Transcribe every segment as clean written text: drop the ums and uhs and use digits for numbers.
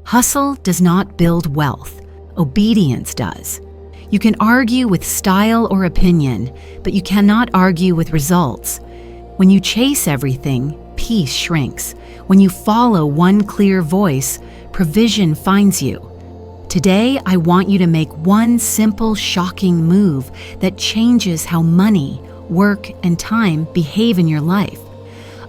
Hustle does not build wealth. Obedience does. You can argue with style or opinion, but you cannot argue with results. When you chase everything, peace shrinks. When you follow one clear voice, provision finds you. Today, I want you to make one simple, shocking move that changes how money, work, and time behave in your life.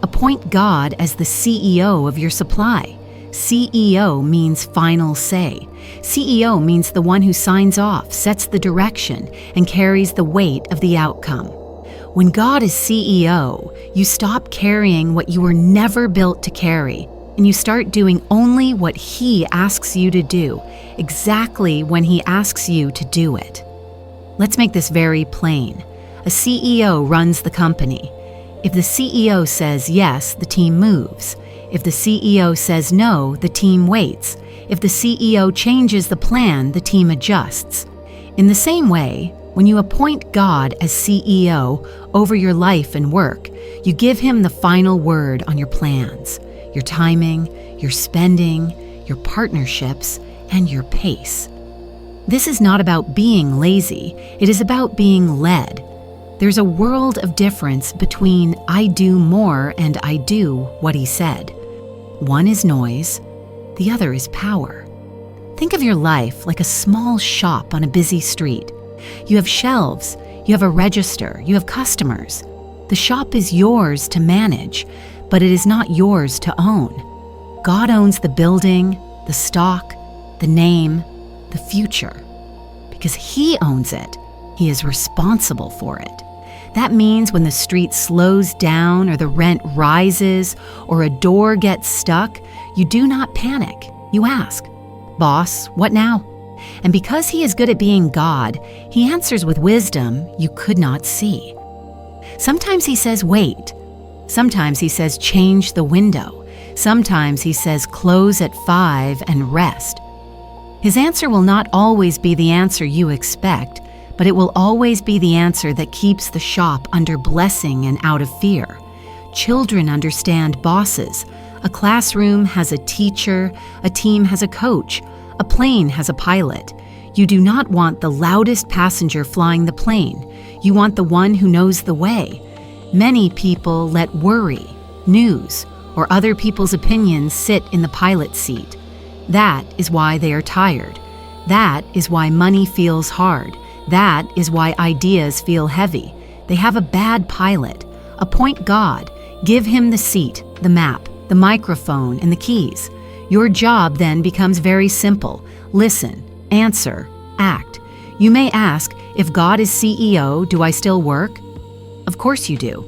Appoint God as the CEO of your supply. CEO means final say. CEO means the one who signs off, sets the direction, and carries the weight of the outcome. When God is CEO, you stop carrying what you were never built to carry, and you start doing only what He asks you to do, exactly when He asks you to do it. Let's make this very plain. A CEO runs the company. If the CEO says yes, the team moves. If the CEO says no, the team waits. If the CEO changes the plan, the team adjusts. In the same way, when you appoint God as CEO over your life and work, you give Him the final word on your plans, your timing, your spending, your partnerships, and your pace. This is not about being lazy, it is about being led. There's a world of difference between I do more and I do what He said. One is noise, the other is power. Think of your life like a small shop on a busy street. You have shelves, you have a register, you have customers. The shop is yours to manage, but it is not yours to own. God owns the building, the stock, the name, the future. Because He owns it, He is responsible for it. That means when the street slows down or the rent rises or a door gets stuck, you do not panic. You ask, "Boss, what now?" And because He is good at being God, He answers with wisdom you could not see. Sometimes He says, "Wait." Sometimes He says, "Change the window." Sometimes He says, "Close at 5 and rest." His answer will not always be the answer you expect, but it will always be the answer that keeps the shop under blessing and out of fear. Children understand bosses. A classroom has a teacher, a team has a coach, a plane has a pilot. You do not want the loudest passenger flying the plane. You want the one who knows the way. Many people let worry, news, or other people's opinions sit in the pilot seat. That is why they are tired. That is why money feels hard. That is why ideas feel heavy. They have a bad pilot. Appoint God. Give Him the seat, the map, the microphone, and the keys. Your job then becomes very simple. Listen, answer, act. You may ask, if God is CEO, do I still work? Of course you do.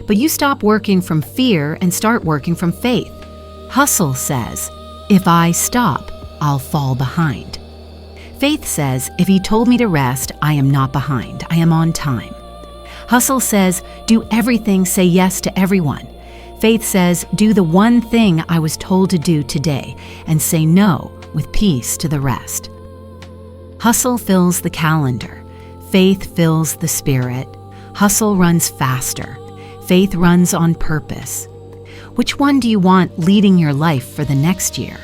But you stop working from fear and start working from faith. Hustle says, if I stop, I'll fall behind. Faith says, if He told me to rest, I am not behind. I am on time. Hustle says, do everything, say yes to everyone. Faith says, do the one thing I was told to do today and say no with peace to the rest. Hustle fills the calendar. Faith fills the spirit. Hustle runs faster. Faith runs on purpose. Which one do you want leading your life for the next year?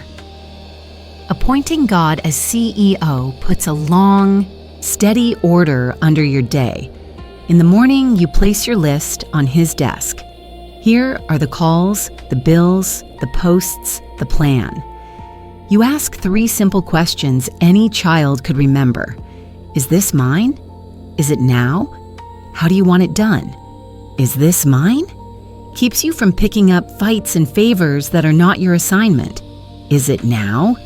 Appointing God as CEO puts a long, steady order under your day. In the morning, you place your list on His desk. Here are the calls, the bills, the posts, the plan. You ask 3 simple questions any child could remember. Is this mine? Is it now? How do you want it done? Is this mine? Keeps you from picking up fights and favors that are not your assignment. Is it now?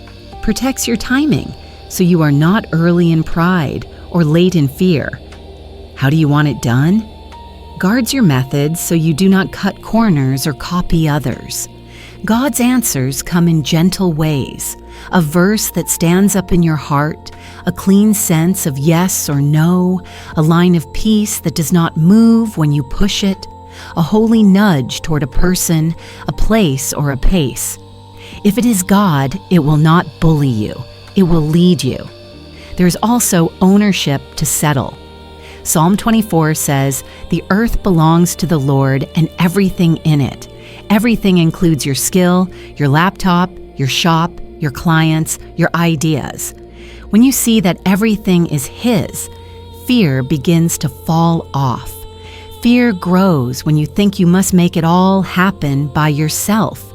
Protects your timing, so you are not early in pride or late in fear. How do you want it done? Guards your methods so you do not cut corners or copy others. God's answers come in gentle ways, a verse that stands up in your heart, a clean sense of yes or no, a line of peace that does not move when you push it, a holy nudge toward a person, a place, or a pace. If it is God, it will not bully you. It will lead you. There is also ownership to settle. Psalm 24 says, "The earth belongs to the Lord and everything in it." Everything includes your skill, your laptop, your shop, your clients, your ideas. When you see that everything is his, fear begins to fall off. Fear grows when you think you must make it all happen by yourself.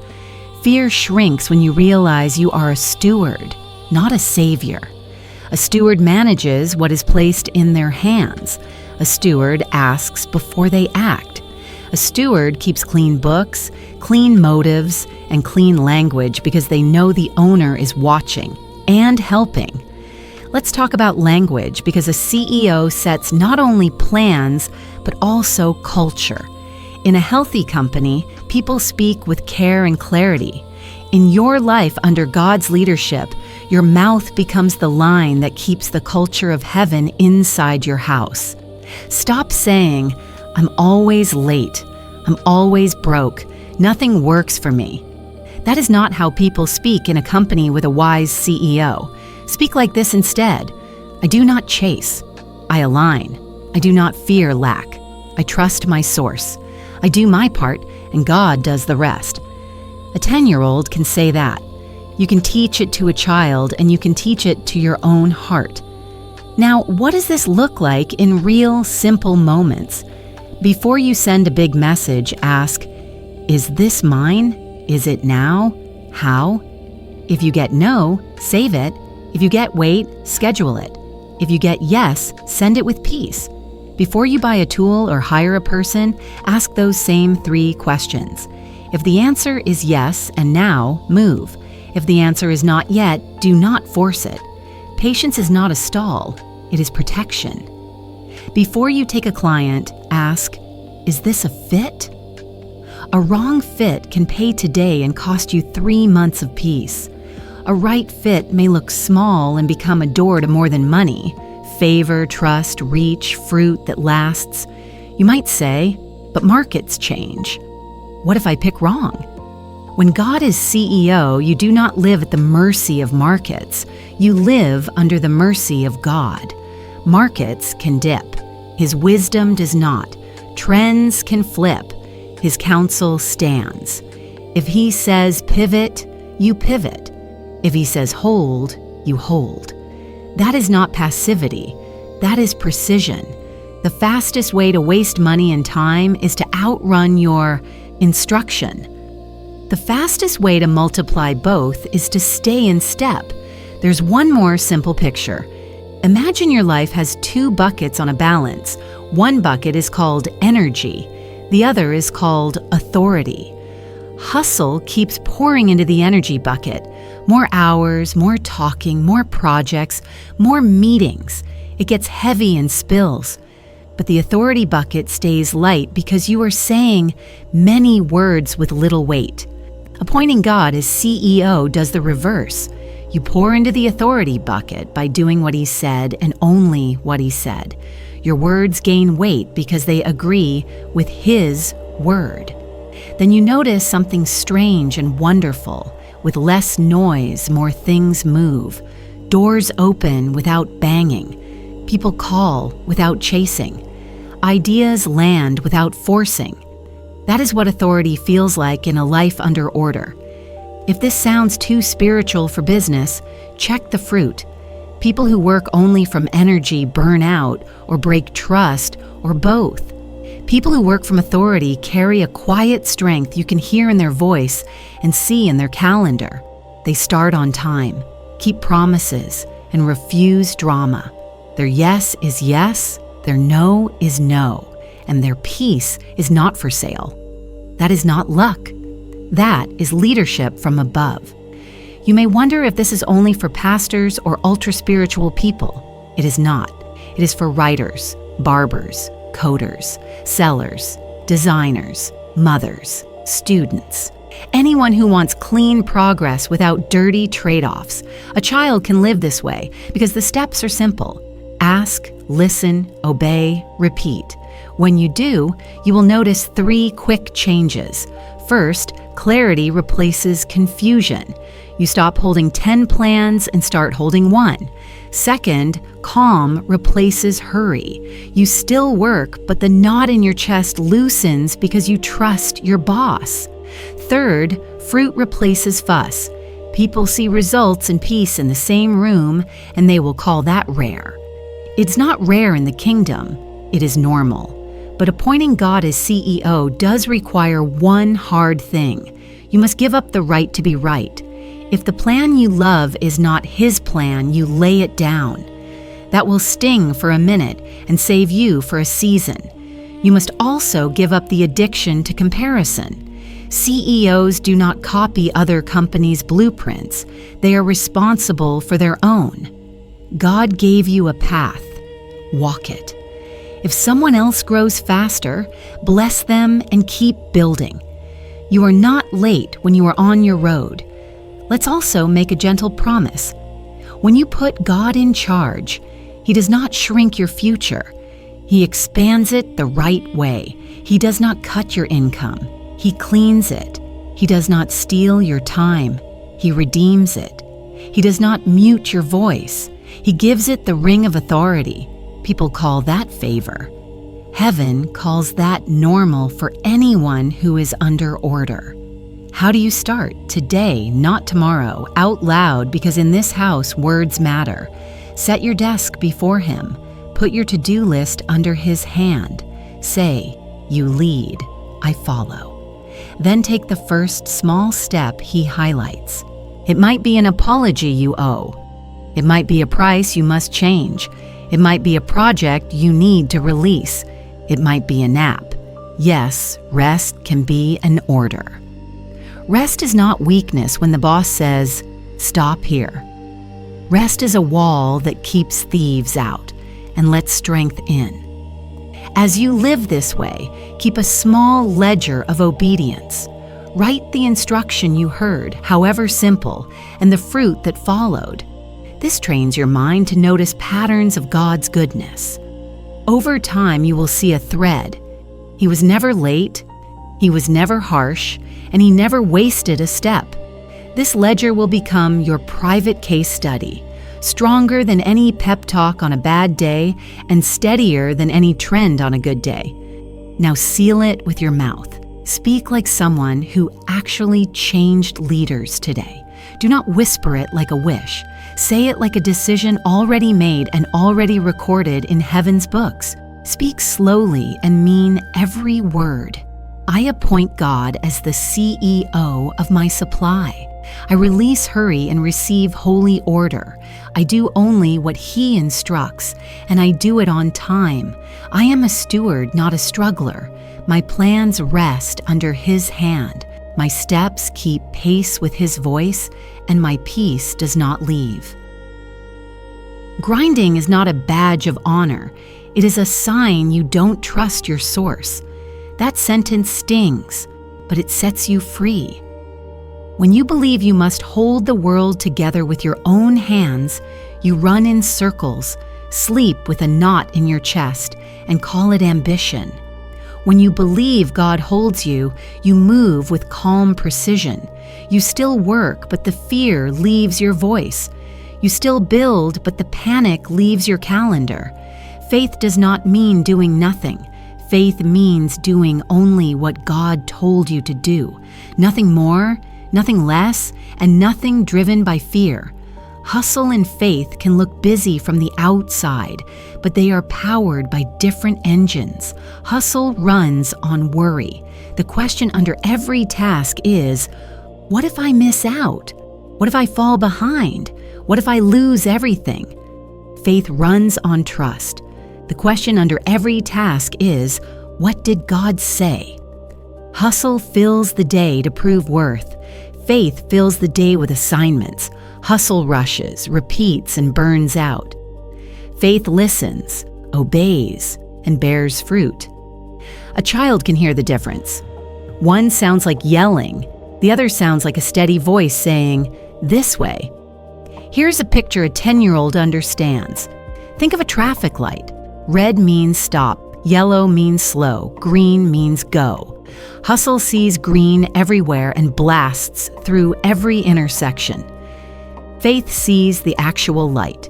Fear shrinks when you realize you are a steward, not a savior. A steward manages what is placed in their hands. A steward asks before they act. A steward keeps clean books, clean motives, and clean language because they know the owner is watching and helping. Let's talk about language because a CEO sets not only plans, but also culture. In a healthy company, people speak with care and clarity. In your life under God's leadership, your mouth becomes the line that keeps the culture of heaven inside your house. Stop saying, "I'm always late. I'm always broke. Nothing works for me." That is not how people speak in a company with a wise CEO. Speak like this instead. "I do not chase. I align. I do not fear lack. I trust my source. I do my part, and God does the rest." A 10-year-old can say that. You can teach it to a child, and you can teach it to your own heart. Now, what does this look like in real, simple moments? Before you send a big message, ask, "Is this mine? Is it now? How?" If you get no, save it. If you get wait, schedule it. If you get yes, send it with peace. Before you buy a tool or hire a person, ask those same 3 questions. If the answer is yes and now, move. If the answer is not yet, do not force it. Patience is not a stall, it is protection. Before you take a client, ask, "Is this a fit?" A wrong fit can pay today and cost you 3 months of peace. A right fit may look small and become a door to more than money, favor, trust, reach, fruit that lasts. You might say, "But markets change. What if I pick wrong?" When God is CEO, you do not live at the mercy of markets. You live under the mercy of God. Markets can dip. His wisdom does not. Trends can flip. His counsel stands. If he says pivot, you pivot. If he says hold, you hold. That is not passivity. That is precision. The fastest way to waste money and time is to outrun your instruction. The fastest way to multiply both is to stay in step. There's one more simple picture. Imagine your life has 2 buckets on a balance. One bucket is called energy. The other is called authority. Hustle keeps pouring into the energy bucket. More hours, more talking, more projects, more meetings. It gets heavy and spills. But the authority bucket stays light because you are saying many words with little weight. Appointing God as CEO does the reverse. You pour into the authority bucket by doing what he said and only what he said. Your words gain weight because they agree with his word. Then you notice something strange and wonderful. With less noise, more things move. Doors open without banging. People call without chasing. Ideas land without forcing. That is what authority feels like in a life under order. If this sounds too spiritual for business, check the fruit. People who work only from energy burn out or break trust or both. People who work from authority carry a quiet strength you can hear in their voice and see in their calendar. They start on time, keep promises, and refuse drama. Their yes is yes, their no is no, and their peace is not for sale. That is not luck. That is leadership from above. You may wonder if this is only for pastors or ultra-spiritual people. It is not. It is for writers, barbers, coders, sellers, designers, mothers, students. Anyone who wants clean progress without dirty trade-offs. A child can live this way because the steps are simple. Ask, listen, obey, repeat. When you do, you will notice 3 quick changes. First, clarity replaces confusion. You stop holding 10 plans and start holding 1. Second, calm replaces hurry. You still work, but the knot in your chest loosens because you trust your boss. Third, fruit replaces fuss. People see results and peace in the same room, and they will call that rare. It's not rare in the kingdom, it is normal. But appointing God as CEO does require one hard thing. You must give up the right to be right. If the plan you love is not His plan, you lay it down. That will sting for a minute and save you for a season. You must also give up the addiction to comparison. CEOs do not copy other companies' blueprints. They are responsible for their own. God gave you a path. Walk it. If someone else grows faster, bless them and keep building. You are not late when you are on your road. Let's also make a gentle promise. When you put God in charge, He does not shrink your future. He expands it the right way. He does not cut your income. He cleans it. He does not steal your time. He redeems it. He does not mute your voice. He gives it the ring of authority. People call that favor. Heaven calls that normal for anyone who is under order. How do you start? Today, not tomorrow, out loud, because in this house, words matter. Set your desk before Him. Put your to-do list under His hand. Say, you lead, I follow. Then take the first small step He highlights. It might be an apology you owe. It might be a price you must change. It might be a project you need to release. It might be a nap. Yes, rest can be an order. Rest is not weakness when the boss says, stop here. Rest is a wall that keeps thieves out and lets strength in. As you live this way, keep a small ledger of obedience. Write the instruction you heard, however simple, and the fruit that followed. This trains your mind to notice patterns of God's goodness. Over time, you will see a thread. He was never late, He was never harsh, and He never wasted a step. This ledger will become your private case study, stronger than any pep talk on a bad day and steadier than any trend on a good day. Now seal it with your mouth. Speak like someone who actually changed leaders today. Do not whisper it like a wish. Say it like a decision already made and already recorded in heaven's books. Speak slowly and mean every word. I appoint God as the CEO of my supply. I release hurry and receive holy order. I do only what He instructs, and I do it on time. I am a steward, not a struggler. My plans rest under His hand. My steps keep pace with His voice, and my peace does not leave. Grinding is not a badge of honor. It is a sign you don't trust your source. That sentence stings, but it sets you free. When you believe you must hold the world together with your own hands, you run in circles, sleep with a knot in your chest, and call it ambition. When you believe God holds you, you move with calm precision. You still work, but the fear leaves your voice. You still build, but the panic leaves your calendar. Faith does not mean doing nothing. Faith means doing only what God told you to do. Nothing more, nothing less, and nothing driven by fear. Hustle and faith can look busy from the outside, but they are powered by different engines. Hustle runs on worry. The question under every task is, what if I miss out? What if I fall behind? What if I lose everything? Faith runs on trust. The question under every task is, what did God say? Hustle fills the day to prove worth. Faith fills the day with assignments. Hustle rushes, repeats, and burns out. Faith listens, obeys, and bears fruit. A child can hear the difference. One sounds like yelling. The other sounds like a steady voice saying, "This way." Here's a picture a 10-year-old understands. Think of a traffic light. Red means stop. Yellow means slow. Green means go. Hustle sees green everywhere and blasts through every intersection. Faith sees the actual light.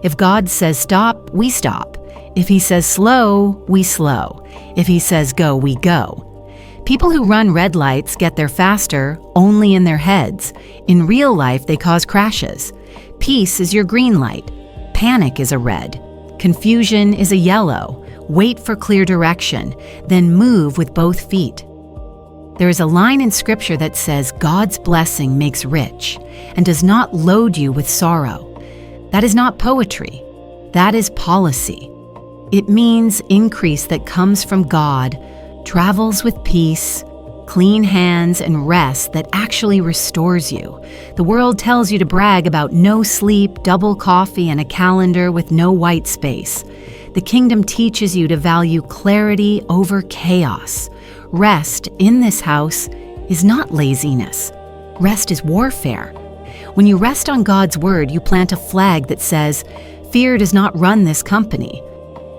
If God says stop, we stop. If He says slow, we slow. If He says go, we go. People who run red lights get there faster only in their heads. In real life, they cause crashes. Peace is your green light. Panic is a red. Confusion is a yellow. Wait for clear direction, then move with both feet. There is a line in Scripture that says God's blessing makes rich and does not load you with sorrow. That is not poetry. That is policy. It means increase that comes from God, travels with peace, clean hands, and rest that actually restores you. The world tells you to brag about no sleep, double coffee, and a calendar with no white space. The kingdom teaches you to value clarity over chaos. Rest in this house is not laziness. Rest is warfare. When you rest on God's word, you plant a flag that says, "Fear does not run this company."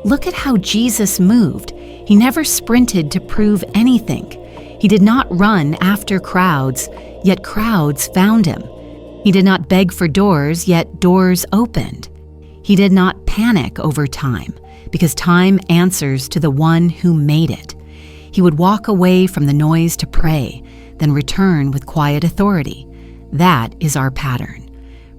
Look at how Jesus moved. He never sprinted to prove anything. He did not run after crowds, yet crowds found him. He did not beg for doors, yet doors opened. He did not panic over time, because time answers to the one who made it. He would walk away from the noise to pray, then return with quiet authority. That is our pattern.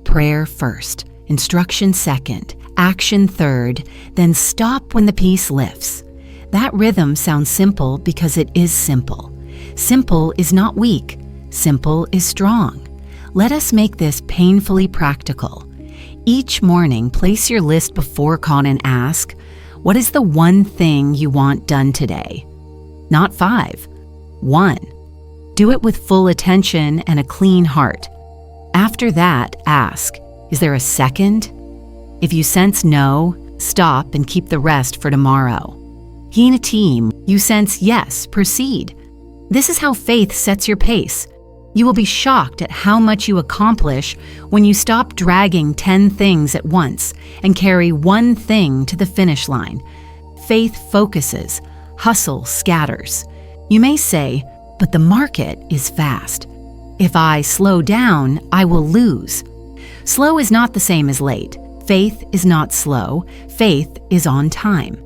Prayer first, instruction second, action third, then stop when the peace lifts. That rhythm sounds simple because it is simple. Simple is not weak. Simple is strong. Let us make this painfully practical. Each morning, place your list before Con and ask, what is the one thing you want done today? Not 5, 1. Do it with full attention and a clean heart. After that, ask, is there a second? If you sense no, stop and keep the rest for tomorrow. In a team, you sense yes, proceed. This is how faith sets your pace. You will be shocked at how much you accomplish when you stop dragging 10 things at once and carry one thing to the finish line. Faith focuses, hustle scatters. You may say, but the market is fast. If I slow down, I will lose. Slow is not the same as late. Faith is not slow. Faith is on time.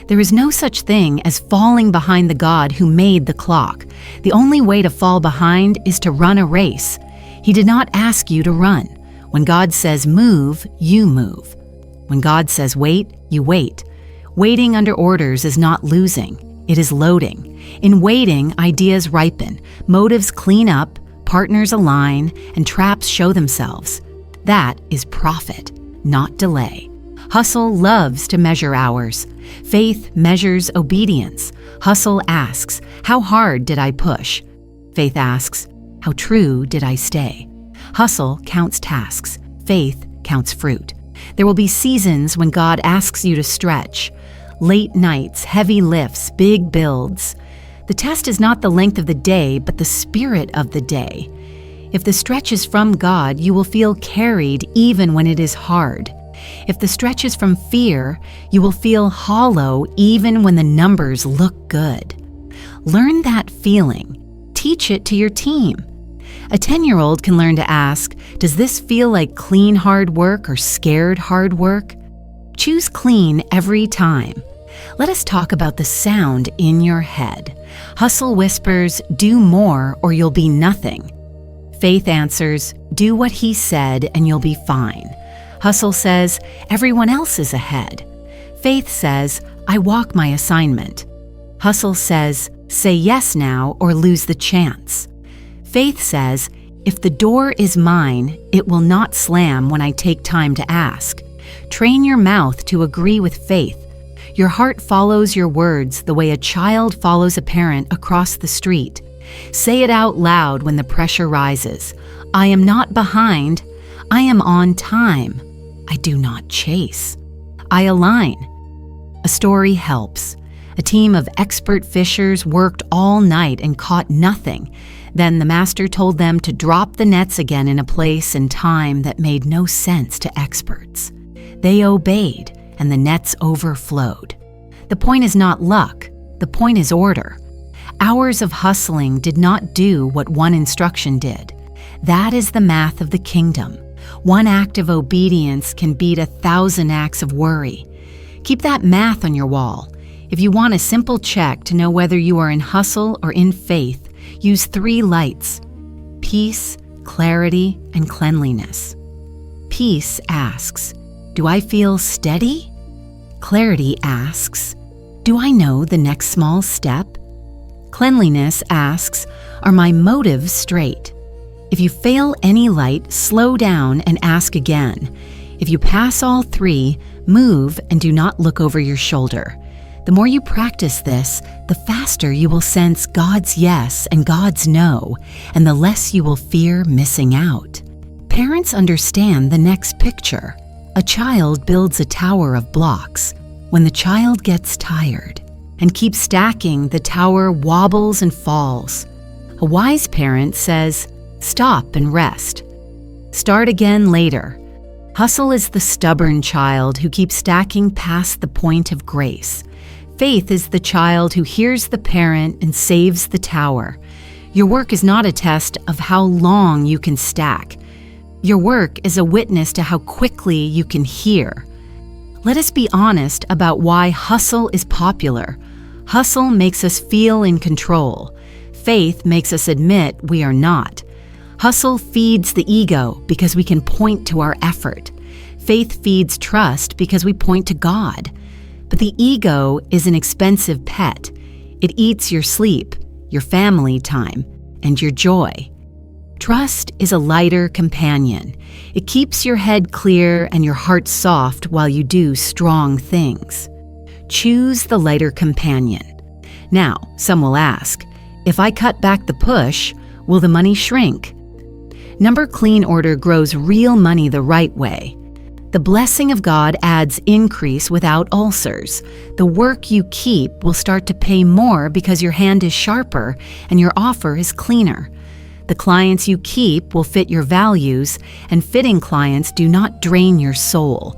There is no such thing as falling behind the God who made the clock. The only way to fall behind is to run a race. He did not ask you to run. When God says move, you move. When God says wait, you wait. Waiting under orders is not losing. It is loading. In waiting, ideas ripen, motives clean up, partners align, and traps show themselves. That is profit, not delay. Hustle loves to measure hours. Faith measures obedience. Hustle asks, how hard did I push? Faith asks, how true did I stay? Hustle counts tasks. Faith counts fruit. There will be seasons when God asks you to stretch. Late nights, heavy lifts, big builds. The test is not the length of the day, but the spirit of the day. If the stretch is from God, you will feel carried even when it is hard. If the stretch is from fear, you will feel hollow even when the numbers look good. Learn that feeling. Teach it to your team. A 10-year-old can learn to ask, does this feel like clean hard work or scared hard work? Choose clean every time. Let us talk about the sound in your head. Hustle whispers, do more or you'll be nothing. Faith answers, do what he said and you'll be fine. Hustle says, everyone else is ahead. Faith says, I walk my assignment. Hustle says, say yes now or lose the chance. Faith says, if the door is mine, it will not slam when I take time to ask. Train your mouth to agree with faith. Your heart follows your words the way a child follows a parent across the street. Say it out loud when the pressure rises. I am not behind. I am on time. I do not chase. I align. A story helps. A team of expert fishers worked all night and caught nothing. Then the master told them to drop the nets again in a place and time that made no sense to experts. They obeyed, and the nets overflowed. The point is not luck. The point is order. Hours of hustling did not do what one instruction did. That is the math of the kingdom. One act of obedience can beat 1,000 acts of worry. Keep that math on your wall. If you want a simple check to know whether you are in hustle or in faith, use 3 lights: peace, clarity, and cleanliness. Peace asks, do I feel steady? Clarity asks, do I know the next small step? Cleanliness asks, are my motives straight? If you fail any light, slow down and ask again. If you pass all 3, move and do not look over your shoulder. The more you practice this, the faster you will sense God's yes and God's no, and the less you will fear missing out. Parents understand the next picture. A child builds a tower of blocks. When the child gets tired and keeps stacking, the tower wobbles and falls. A wise parent says, stop and rest. Start again later. Hustle is the stubborn child who keeps stacking past the point of grace. Faith is the child who hears the parent and saves the tower. Your work is not a test of how long you can stack. Your work is a witness to how quickly you can hear. Let us be honest about why hustle is popular. Hustle makes us feel in control. Faith makes us admit we are not. Hustle feeds the ego because we can point to our effort. Faith feeds trust because we point to God. But the ego is an expensive pet. It eats your sleep, your family time, and your joy. Trust is a lighter companion. It keeps your head clear and your heart soft while you do strong things. Choose the lighter companion. Now, some will ask, if I cut back the push, will the money shrink? Number clean order grows real money the right way. The blessing of God adds increase without ulcers. The work you keep will start to pay more because your hand is sharper and your offer is cleaner. The clients you keep will fit your values, and fitting clients do not drain your soul.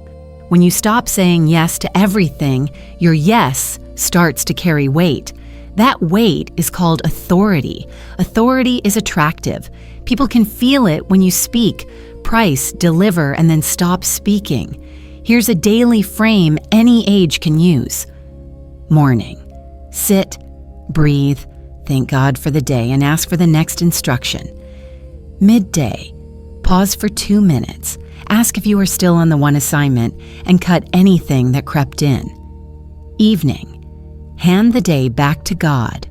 When you stop saying yes to everything, your yes starts to carry weight. That weight is called authority. Authority is attractive. People can feel it when you speak, price, deliver, and then stop speaking. Here's a daily frame any age can use. Morning. Sit, breathe, thank God for the day, and ask for the next instruction. Midday. Pause for 2 minutes. Ask if you are still on the one assignment and cut anything that crept in. Evening. Hand the day back to God.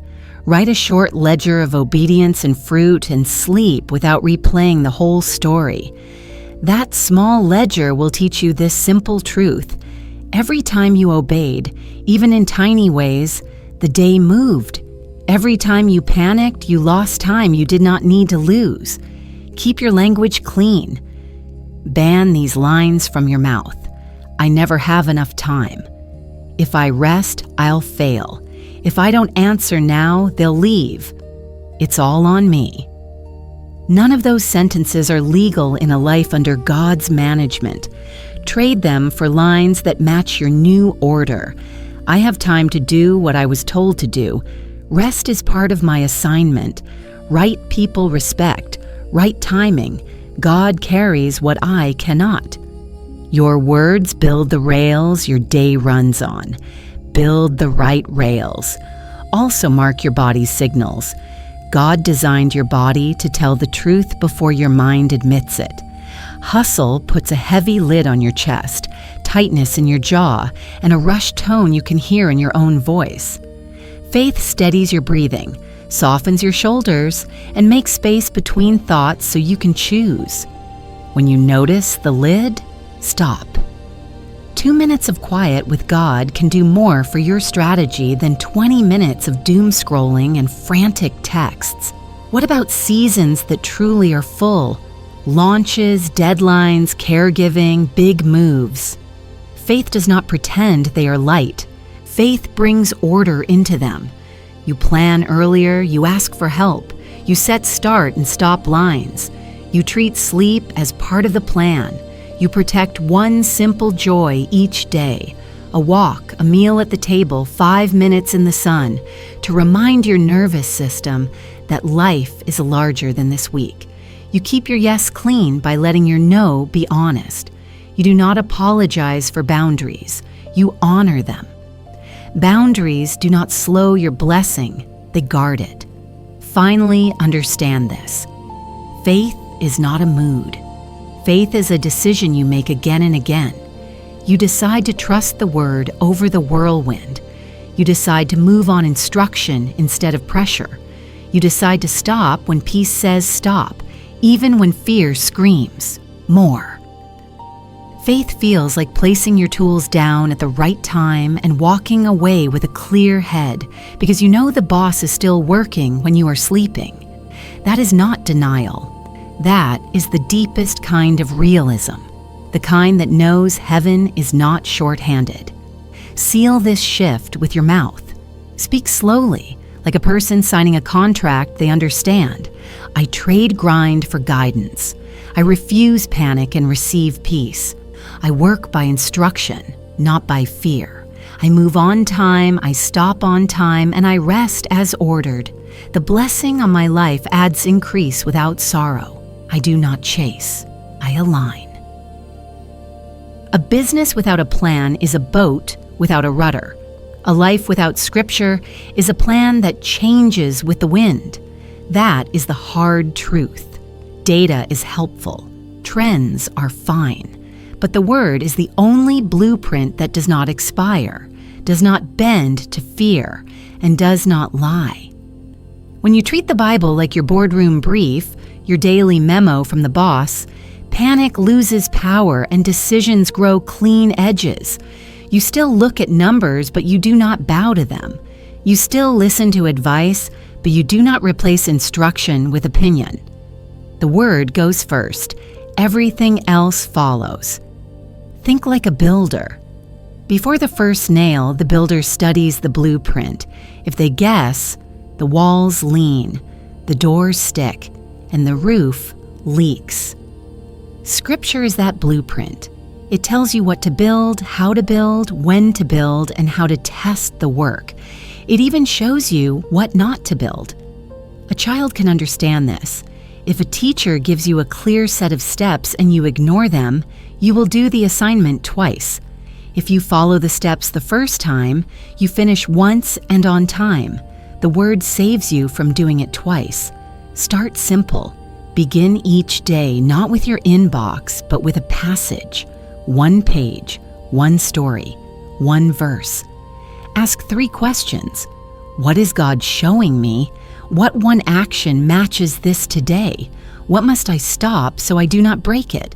Write a short ledger of obedience and fruit and sleep without replaying the whole story. That small ledger will teach you this simple truth. Every time you obeyed, even in tiny ways, the day moved. Every time you panicked, you lost time you did not need to lose. Keep your language clean. Ban these lines from your mouth. I never have enough time. If I rest, I'll fail. If I don't answer now, they'll leave. It's all on me. None of those sentences are legal in a life under God's management. Trade them for lines that match your new order. I have time to do what I was told to do. Rest is part of my assignment. Right people respect. Right timing. God carries what I cannot. Your words build the rails your day runs on. Build the right rails. Also mark your body's signals. God designed your body to tell the truth before your mind admits it. Hustle puts a heavy lid on your chest, tightness in your jaw, and a rushed tone you can hear in your own voice. Faith steadies your breathing, softens your shoulders, and makes space between thoughts so you can choose. When you notice the lid, stop. 2 minutes of quiet with God can do more for your strategy than 20 minutes of doom scrolling and frantic texts. What about seasons that truly are full? Launches, deadlines, caregiving, big moves. Faith does not pretend they are light. Faith brings order into them. You plan earlier, you ask for help. You set start and stop lines. You treat sleep as part of the plan. You protect one simple joy each day, a walk, a meal at the table, 5 minutes in the sun, to remind your nervous system that life is larger than this week. You keep your yes clean by letting your no be honest. You do not apologize for boundaries. You honor them. Boundaries do not slow your blessing, they guard it. Finally, understand this. Faith is not a mood. Faith is a decision you make again and again. You decide to trust the word over the whirlwind. You decide to move on instruction instead of pressure. You decide to stop when peace says stop, even when fear screams, more. Faith feels like placing your tools down at the right time and walking away with a clear head because you know the boss is still working when you are sleeping. That is not denial. That is the deepest kind of realism, the kind that knows heaven is not short-handed. Seal this shift with your mouth. Speak slowly, like a person signing a contract they understand. I trade grind for guidance. I refuse panic and receive peace. I work by instruction, not by fear. I move on time, I stop on time, and I rest as ordered. The blessing on my life adds increase without sorrow. I do not chase, I align. A business without a plan is a boat without a rudder. A life without scripture is a plan that changes with the wind. That is the hard truth. Data is helpful. Trends are fine. But the word is the only blueprint that does not expire, does not bend to fear, and does not lie. When you treat the Bible like your boardroom brief, your daily memo from the boss, panic loses power and decisions grow clean edges. You still look at numbers, but you do not bow to them. You still listen to advice, but you do not replace instruction with opinion. The word goes first. Everything else follows. Think like a builder. Before the first nail, the builder studies the blueprint. If they guess, the walls lean, the doors stick, and the roof leaks. Scripture is that blueprint. It tells you what to build, how to build, when to build, and how to test the work. It even shows you what not to build. A child can understand this. If a teacher gives you a clear set of steps and you ignore them, you will do the assignment twice. If you follow the steps the first time, you finish once and on time. The word saves you from doing it twice. Start simple. Begin each day not with your inbox, but with a passage. One page, one story, one verse. Ask 3 questions. What is God showing me? What one action matches this today? What must I stop so I do not break it?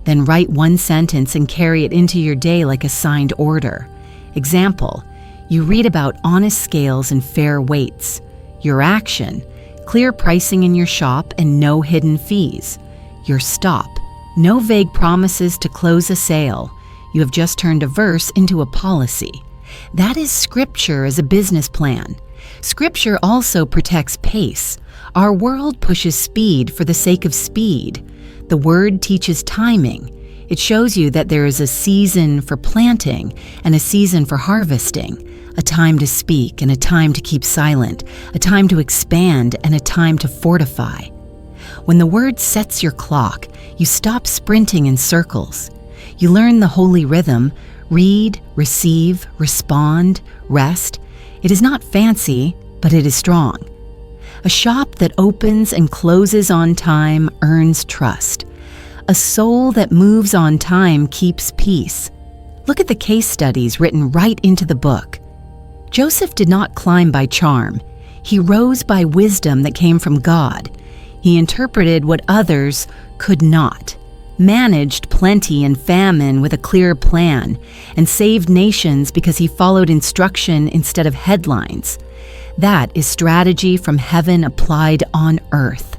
Then write one sentence and carry it into your day like a signed order. Example, you read about honest scales and fair weights. Your action, clear pricing in your shop and no hidden fees. Your stop, no vague promises to close a sale. You have just turned a verse into a policy. That is scripture as a business plan. Scripture also protects pace. Our world pushes speed for the sake of speed. The word teaches timing. It shows you that there is a season for planting and a season for harvesting, a time to speak and a time to keep silent, a time to expand and a time to fortify. When the word sets your clock, you stop sprinting in circles. You learn the holy rhythm: read, receive, respond, rest. It is not fancy, but it is strong. A shop that opens and closes on time earns trust. A soul that moves on time keeps peace. Look at the case studies written right into the book. Joseph did not climb by charm. He rose by wisdom that came from God. He interpreted what others could not, managed plenty and famine with a clear plan, and saved nations because he followed instruction instead of headlines. That is strategy from heaven applied on earth.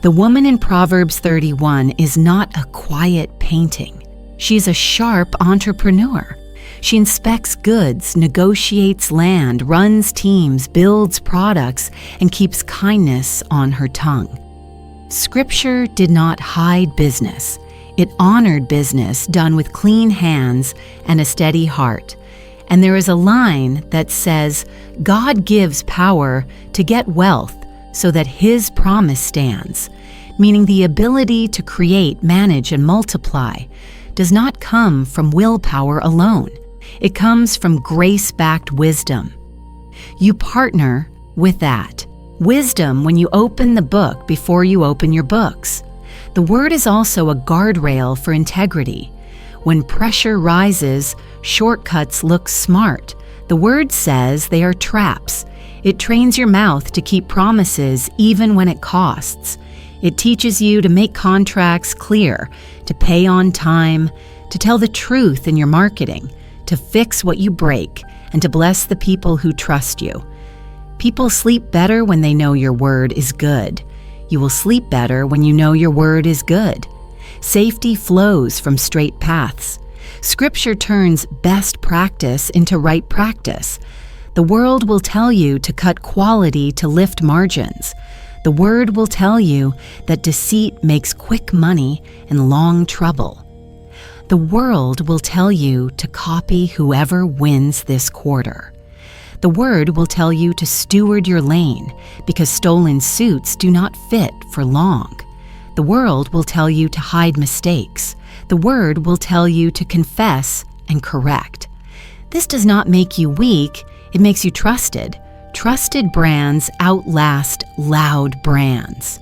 The woman in Proverbs 31 is not a quiet painting. She is a sharp entrepreneur. She inspects goods, negotiates land, runs teams, builds products, and keeps kindness on her tongue. Scripture did not hide business. It honored business done with clean hands and a steady heart. And there is a line that says, God gives power to get wealth so that His promise stands, meaning the ability to create, manage, and multiply does not come from willpower alone. It comes from grace-backed wisdom. You partner with that. Wisdom when you open the book before you open your books. The Word is also a guardrail for integrity. When pressure rises, shortcuts look smart. The Word says they are traps. It trains your mouth to keep promises even when it costs. It teaches you to make contracts clear, to pay on time, to tell the truth in your marketing, to fix what you break, and to bless the people who trust you. People sleep better when they know your word is good. You will sleep better when you know your word is good. Safety flows from straight paths. Scripture turns best practice into right practice. The world will tell you to cut quality to lift margins. The Word will tell you that deceit makes quick money and long trouble. The world will tell you to copy whoever wins this quarter. The Word will tell you to steward your lane because stolen suits do not fit for long. The world will tell you to hide mistakes. The Word will tell you to confess and correct. This does not make you weak, it makes you trusted. Trusted brands outlast loud brands.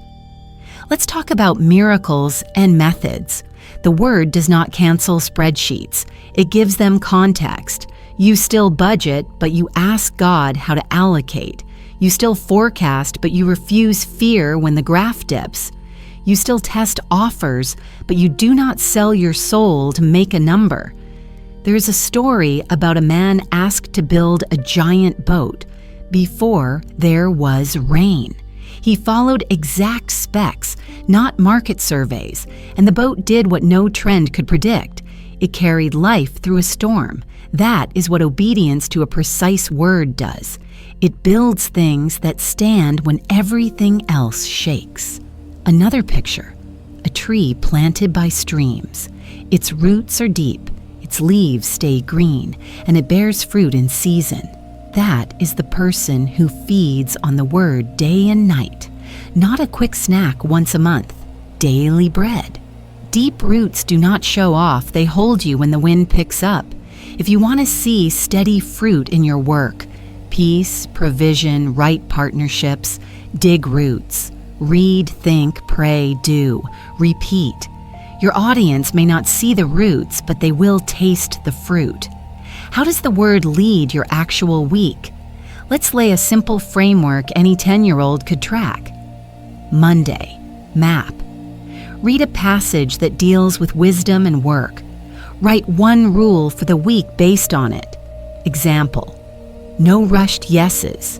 Let's talk about miracles and methods. The Word does not cancel spreadsheets. It gives them context. You still budget, but you ask God how to allocate. You still forecast, but you refuse fear when the graph dips. You still test offers, but you do not sell your soul to make a number. There is a story about a man asked to build a giant boat before there was rain. He followed exact specs, not market surveys, and the boat did what no trend could predict. It carried life through a storm. That is what obedience to a precise word does. It builds things that stand when everything else shakes. Another picture, a tree planted by streams. Its roots are deep, its leaves stay green, and it bears fruit in season. That is the person who feeds on the Word day and night, not a quick snack once a month, daily bread. Deep roots do not show off, they hold you when the wind picks up. If you want to see steady fruit in your work, peace, provision, right partnerships, dig roots. Read, think, pray, do. Repeat. Your audience may not see the roots, but they will taste the fruit. How does the Word lead your actual week? Let's lay a simple framework any 10-year-old could track. Monday, map. Read a passage that deals with wisdom and work. Write one rule for the week based on it. Example, no rushed yeses.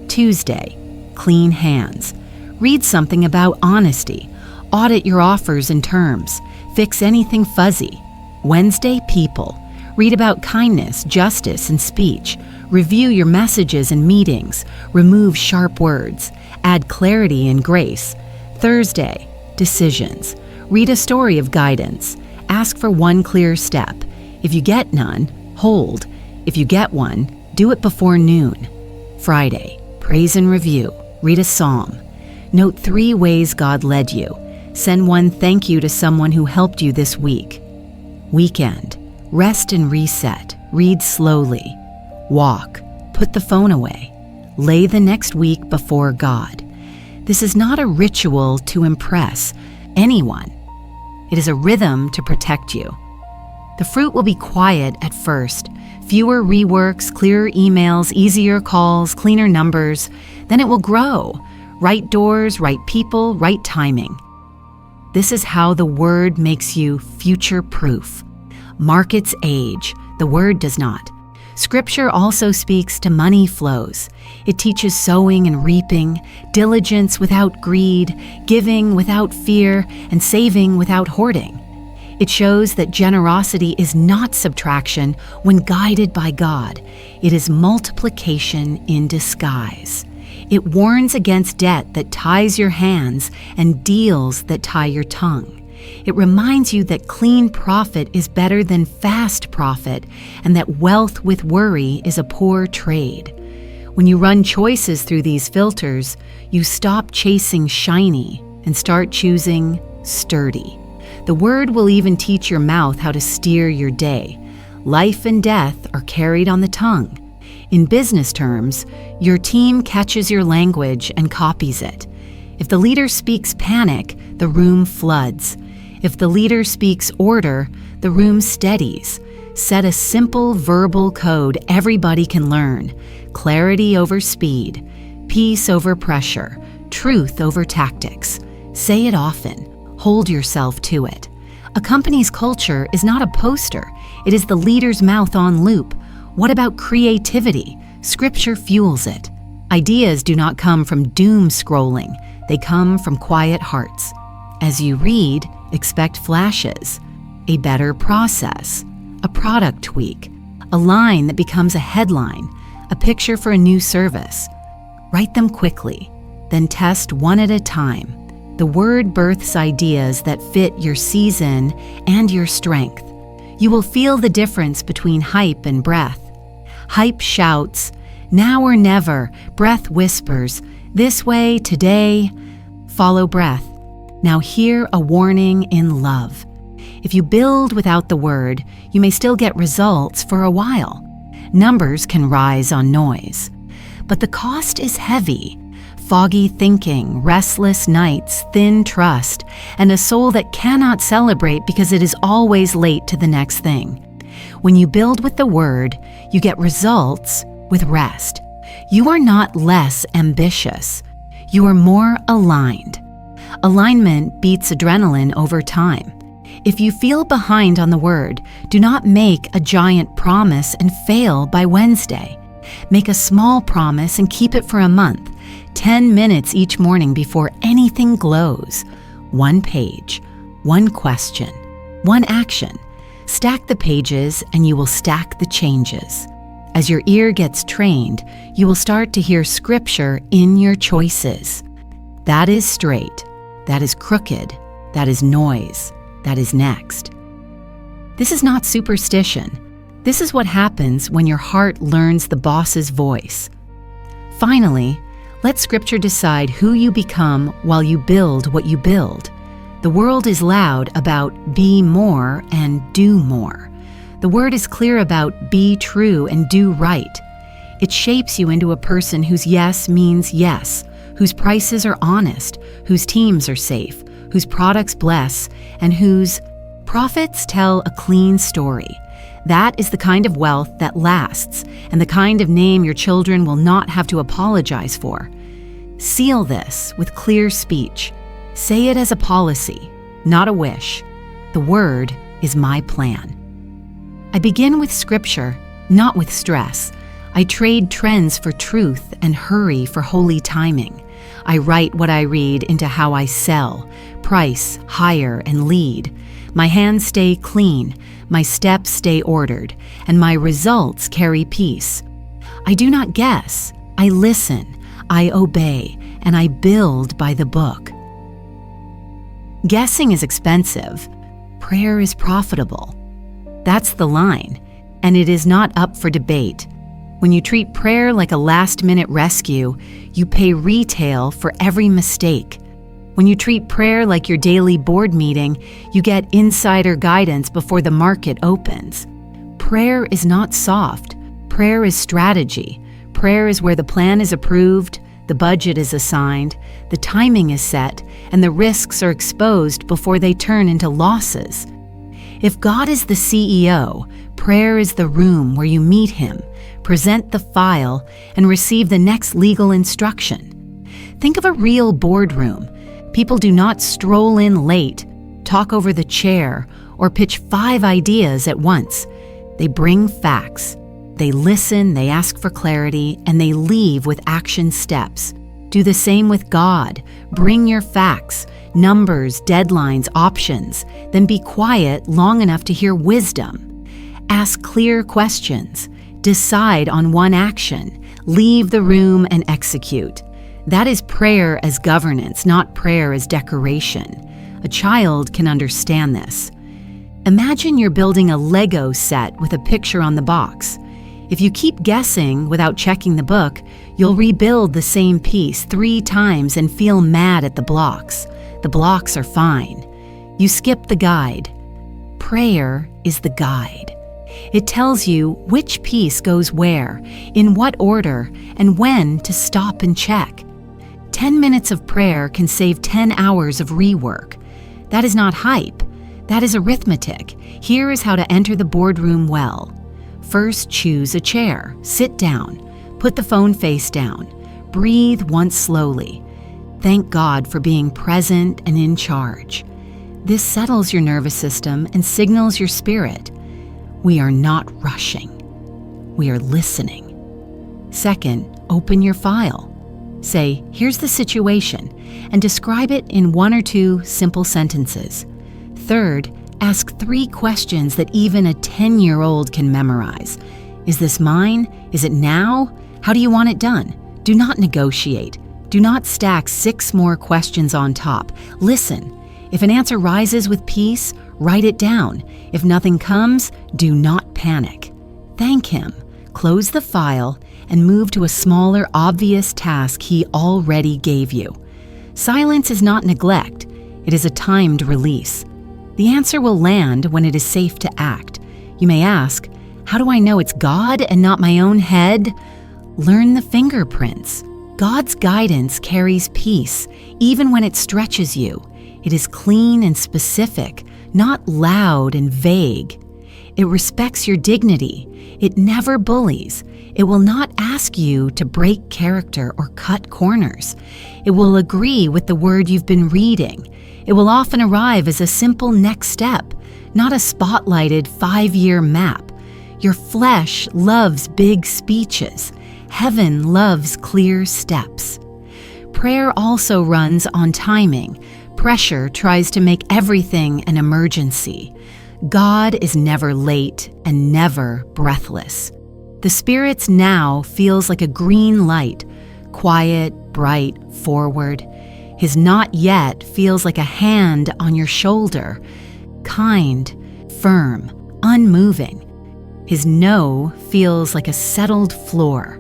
Tuesday, clean hands. Read something about honesty. Audit your offers and terms. Fix anything fuzzy. Wednesday, people. Read about kindness, justice, and speech. Review your messages and meetings. Remove sharp words. Add clarity and grace. Thursday, decisions. Read a story of guidance. Ask for one clear step. If you get none, hold. If you get one, do it before noon. Friday, praise and review. Read a psalm. Note 3 ways God led you. Send one thank you to someone who helped you this week. Weekend. Rest and reset. Read slowly. Walk. Put the phone away. Lay the next week before God. This is not a ritual to impress anyone. It is a rhythm to protect you. The fruit will be quiet at first. Fewer reworks, clearer emails, easier calls, cleaner numbers. Then it will grow. Right doors, right people, right timing. This is how the Word makes you future-proof. Markets age, the Word does not. Scripture also speaks to money flows. It teaches sowing and reaping, diligence without greed, giving without fear, and saving without hoarding. It shows that generosity is not subtraction when guided by God. It is multiplication in disguise. It warns against debt that ties your hands and deals that tie your tongue. It reminds you that clean profit is better than fast profit, and that wealth with worry is a poor trade. When you run choices through these filters, you stop chasing shiny and start choosing sturdy. The Word will even teach your mouth how to steer your day. Life and death are carried on the tongue. In business terms, your team catches your language and copies it. If the leader speaks panic, the room floods. If the leader speaks order, the room steadies. Set a simple verbal code everybody can learn. Clarity over speed, peace over pressure, truth over tactics. Say it often. Hold yourself to it. A company's culture is not a poster. It is the leader's mouth on loop. What about creativity? Scripture fuels it. Ideas do not come from doom scrolling. They come from quiet hearts. As you read, expect flashes, a better process, a product tweak, a line that becomes a headline, a picture for a new service. Write them quickly, then test one at a time. The word births ideas that fit your season and your strength. You will feel the difference between hype and breath. Hype shouts, now or never. Breath whispers, this way, today. Follow breath. Now hear a warning in love. If you build without the word, you may still get results for a while. Numbers can rise on noise. But the cost is heavy. Foggy thinking, restless nights, thin trust, and a soul that cannot celebrate because it is always late to the next thing. When you build with the word, you get results with rest. You are not less ambitious. You are more aligned. Alignment beats adrenaline over time. If you feel behind on the word, do not make a giant promise and fail by Wednesday. Make a small promise and keep it for a month. 10 minutes each morning before anything glows. One page, one question, one action. Stack the pages and you will stack the changes. As your ear gets trained, you will start to hear scripture in your choices. That is straight. That is crooked. That is noise. That is next. This is not superstition. This is what happens when your heart learns the boss's voice. Finally, let Scripture decide who you become while you build what you build. The world is loud about be more and do more. The Word is clear about be true and do right. It shapes you into a person whose yes means yes, whose prices are honest, whose teams are safe, whose products bless, and whose profits tell a clean story. That is the kind of wealth that lasts, and the kind of name your children will not have to apologize for. Seal this with clear speech. Say it as a policy, not a wish. The Word is my plan. I begin with Scripture, not with stress. I trade trends for truth and hurry for holy timing. I write what I read into how I sell, price, hire, and lead. My hands stay clean, my steps stay ordered, and my results carry peace. I do not guess, I listen, I obey, and I build by the book. Guessing is expensive. Prayer is profitable. That's the line, and it is not up for debate. When you treat prayer like a last-minute rescue, you pay retail for every mistake. When you treat prayer like your daily board meeting, you get insider guidance before the market opens. Prayer is not soft. Prayer is strategy. Prayer is where the plan is approved, the budget is assigned, the timing is set, and the risks are exposed before they turn into losses. If God is the CEO, prayer is the room where you meet Him, present the file, and receive the next legal instruction. Think of a real boardroom. People do not stroll in late, talk over the chair, or pitch 5 ideas at once. They bring facts. They listen, they ask for clarity, and they leave with action steps. Do the same with God. Bring your facts, numbers, deadlines, options, then be quiet long enough to hear wisdom. Ask clear questions. Decide on one action. Leave the room and execute. That is prayer as governance, not prayer as decoration. A child can understand this. Imagine you're building a Lego set with a picture on the box. If you keep guessing without checking the book, you'll rebuild the same piece 3 times and feel mad at the blocks. The blocks are fine. You skip the guide. Prayer is the guide. It tells you which piece goes where, in what order, and when to stop and check. 10 minutes of prayer can save 10 hours of rework. That is not hype. That is arithmetic. Here is how to enter the boardroom well. First, choose a chair. Sit down. Put the phone face down. Breathe once slowly. Thank God for being present and in charge. This settles your nervous system and signals your spirit. We are not rushing. We are listening. Second, open your file. Say, here's the situation, and describe it in 1 or 2 simple sentences. Third, ask 3 questions that even a 10-year-old can memorize. Is this mine? Is it now? How do you want it done? Do not negotiate. Do not stack 6 more questions on top. Listen. If an answer rises with peace, write it down. If nothing comes, do not panic. Thank him. Close the file and move to a smaller, obvious task he already gave you. Silence is not neglect. It is a timed release. The answer will land when it is safe to act. You may ask, how do I know it's God and not my own head? Learn the fingerprints. God's guidance carries peace, even when it stretches you. It is clean and specific, not loud and vague. It respects your dignity. It never bullies. It will not ask you to break character or cut corners. It will agree with the word you've been reading. It will often arrive as a simple next step, not a spotlighted 5-year map. Your flesh loves big speeches. Heaven loves clear steps. Prayer also runs on timing. Pressure tries to make everything an emergency. God is never late and never breathless. The Spirit's now feels like a green light, quiet, bright, forward. His not yet feels like a hand on your shoulder, kind, firm, unmoving. His no feels like a settled floor.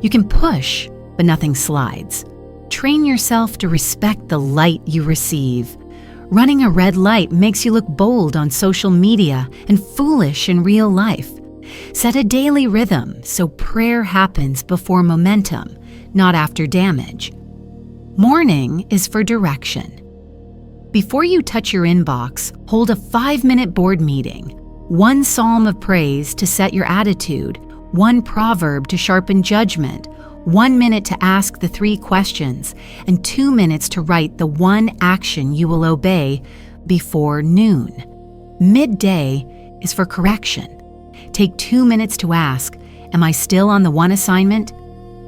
You can push, but nothing slides. Train yourself to respect the light you receive. Running a red light makes you look bold on social media and foolish in real life. Set a daily rhythm so prayer happens before momentum, not after damage. Morning is for direction. Before you touch your inbox, hold a 5-minute board meeting. 1 psalm of praise to set your attitude, 1 proverb to sharpen judgment, 1 minute to ask the 3 questions, and 2 minutes to write the 1 action you will obey before noon. Midday is for correction. Take 2 minutes to ask, am I still on the 1 assignment?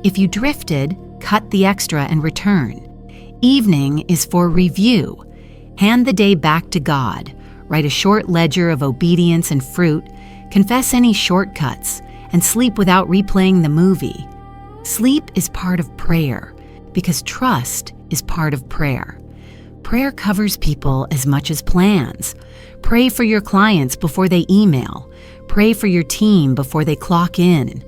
If you drifted, cut the extra and return. Evening is for review. Hand the day back to God. Write a short ledger of obedience and fruit. Confess any shortcuts, and sleep without replaying the movie. Sleep is part of prayer, because trust is part of prayer. Prayer covers people as much as plans. Pray for your clients before they email. Pray for your team before they clock in.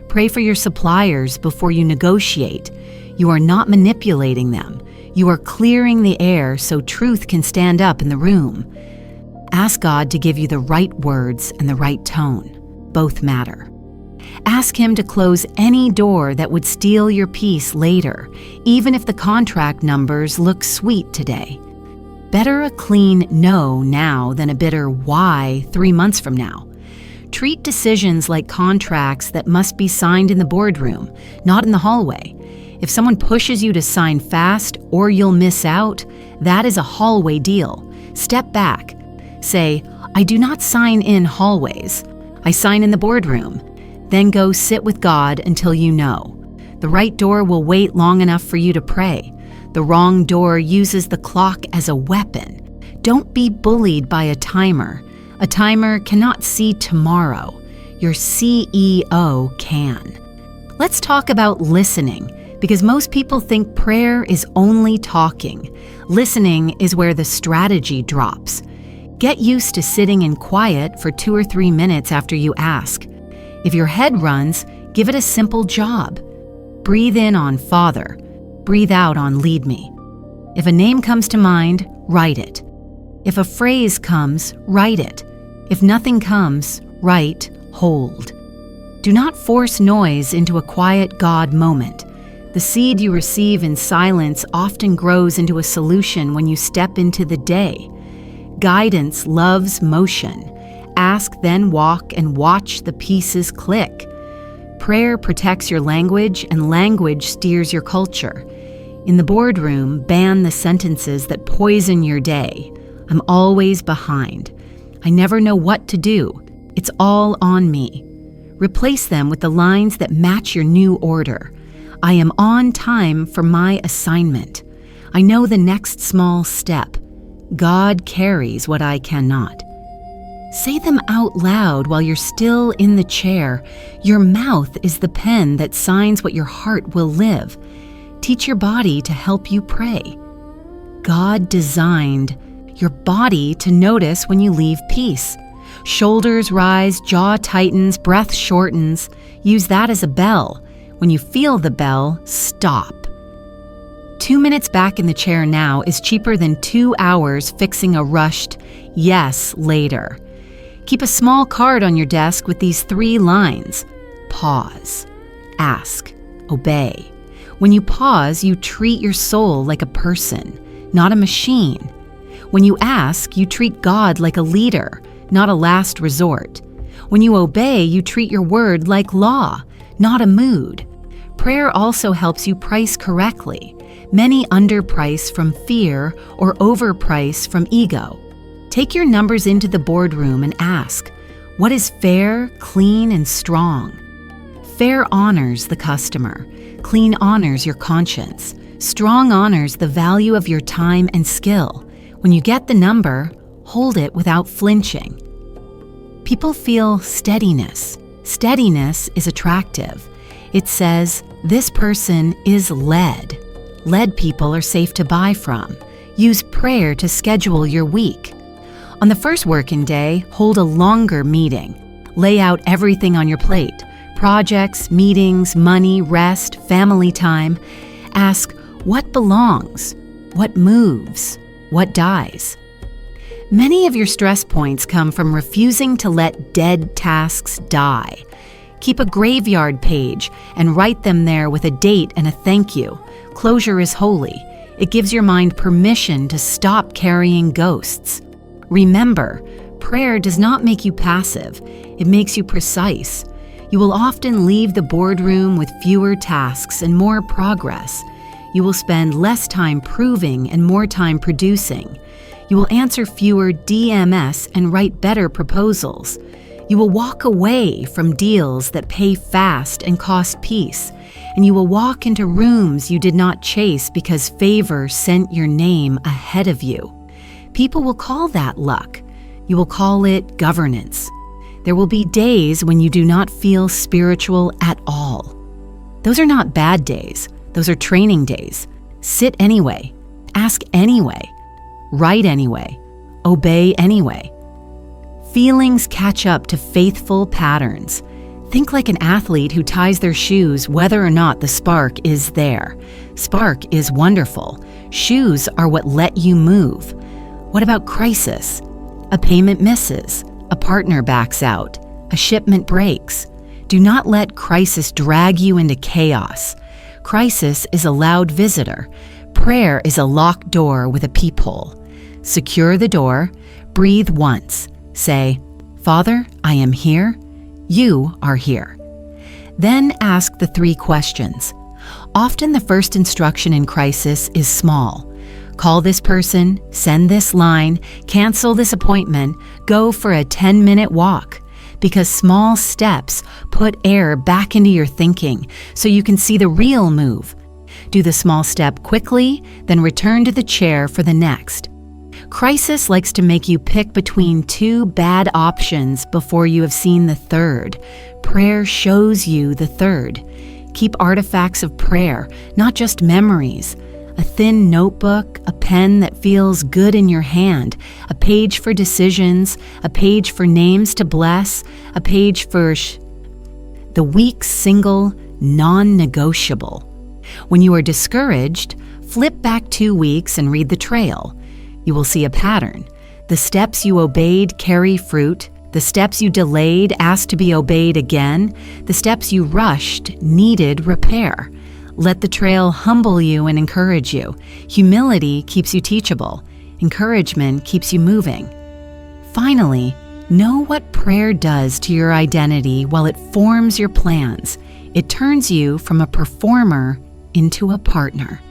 Pray for your suppliers before you negotiate. You are not manipulating them. You are clearing the air so truth can stand up in the room. Ask God to give you the right words and the right tone. Both matter. Ask Him to close any door that would steal your peace later, even if the contract numbers look sweet today. Better a clean no now than a bitter why 3 months from now. Treat decisions like contracts that must be signed in the boardroom, not in the hallway. If someone pushes you to sign fast or you'll miss out, that is a hallway deal. Step back. Say, I do not sign in hallways. I sign in the boardroom. Then go sit with God until you know. The right door will wait long enough for you to pray. The wrong door uses the clock as a weapon. Don't be bullied by a timer. A timer cannot see tomorrow. Your CEO can. Let's talk about listening, because most people think prayer is only talking. Listening is where the strategy drops. Get used to sitting in quiet for 2 or 3 minutes after you ask. If your head runs, give it a simple job. Breathe in on Father. Breathe out on Lead Me. If a name comes to mind, write it. If a phrase comes, write it. If nothing comes, write hold. Do not force noise into a quiet God moment. The seed you receive in silence often grows into a solution when you step into the day. Guidance loves motion. Ask, then walk, and watch the pieces click. Prayer protects your language, and language steers your culture. In the boardroom, ban the sentences that poison your day. I'm always behind. I never know what to do. It's all on me. Replace them with the lines that match your new order. I am on time for my assignment. I know the next small step. God carries what I cannot. Say them out loud while you're still in the chair. Your mouth is the pen that signs what your heart will live. Teach your body to help you pray. God designed your body to notice when you leave peace. Shoulders rise, jaw tightens, breath shortens. Use that as a bell. When you feel the bell, stop. 2 minutes back in the chair now is cheaper than 2 hours fixing a rushed yes later. Keep a small card on your desk with these 3 lines. Pause. Ask. Obey. When you pause, you treat your soul like a person, not a machine. When you ask, you treat God like a leader, not a last resort. When you obey, you treat your word like law, not a mood. Prayer also helps you price correctly. Many underprice from fear or overprice from ego. Take your numbers into the boardroom and ask, what is fair, clean, and strong? Fair honors the customer. Clean honors your conscience. Strong honors the value of your time and skill. When you get the number, hold it without flinching. People feel steadiness. Steadiness is attractive. It says, this person is led. Led people are safe to buy from. Use prayer to schedule your week. On the first working day, hold a longer meeting. Lay out everything on your plate. Projects, meetings, money, rest, family time. Ask, what belongs? What moves? What dies? Many of your stress points come from refusing to let dead tasks die. Keep a graveyard page and write them there with a date and a thank you. Closure is holy. It gives your mind permission to stop carrying ghosts. Remember, prayer does not make you passive. It makes you precise. You will often leave the boardroom with fewer tasks and more progress. You will spend less time proving and more time producing. You will answer fewer DMS and write better proposals. You will walk away from deals that pay fast and cost peace. And you will walk into rooms you did not chase because favor sent your name ahead of you. People will call that luck. You will call it governance. There will be days when you do not feel spiritual at all. Those are not bad days. Those are training days. Sit anyway. Ask anyway. Write anyway. Obey anyway. Feelings catch up to faithful patterns. Think like an athlete who ties their shoes whether or not the spark is there. Spark is wonderful. Shoes are what let you move. What about crisis? A payment misses. A partner backs out. A shipment breaks. Do not let crisis drag you into chaos. Crisis is a loud visitor. Prayer is a locked door with a peephole. Secure the door. Breathe once. Say, Father, I am here. You are here. Then ask the 3 questions. Often the first instruction in crisis is small. Call this person, send this line, cancel this appointment, go for a 10-minute walk. Because small steps put air back into your thinking so you can see the real move. Do the small step quickly, then return to the chair for the next. Crisis likes to make you pick between 2 bad options before you have seen the third. Prayer shows you the third. Keep artifacts of prayer, not just memories. A thin notebook, a pen that feels good in your hand, a page for decisions, a page for names to bless, a page for the week's single, non-negotiable. When you are discouraged, flip back 2 weeks and read the trail. You will see a pattern. The steps you obeyed carry fruit, The steps you delayed asked to be obeyed again. The steps you rushed needed repair. Let the trail humble you and encourage you. Humility keeps you teachable. Encouragement keeps you moving. Finally, know what prayer does to your identity while it forms your plans. It turns you from a performer into a partner.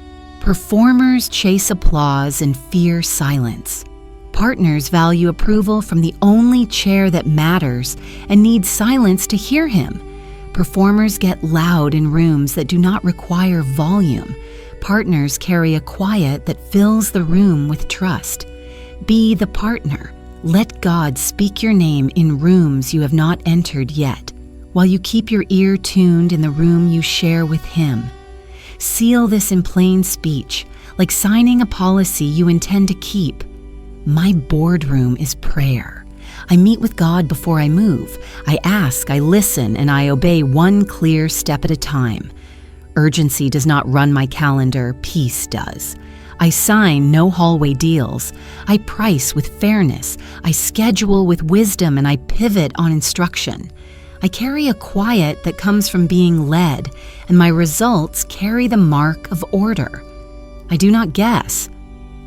Performers chase applause and fear silence. Partners value approval from the only chair that matters and need silence to hear him. Performers get loud in rooms that do not require volume. Partners carry a quiet that fills the room with trust. Be the partner. Let God speak your name in rooms you have not entered yet, while you keep your ear tuned in the room you share with Him. Seal this in plain speech, like signing a policy you intend to keep. My boardroom is prayer. I meet with God before I move. I ask, I listen, and I obey one clear step at a time. Urgency does not run my calendar, peace does. I sign no hallway deals. I price with fairness. I schedule with wisdom, and I pivot on instruction. I carry a quiet that comes from being led, and my results carry the mark of order. I do not guess.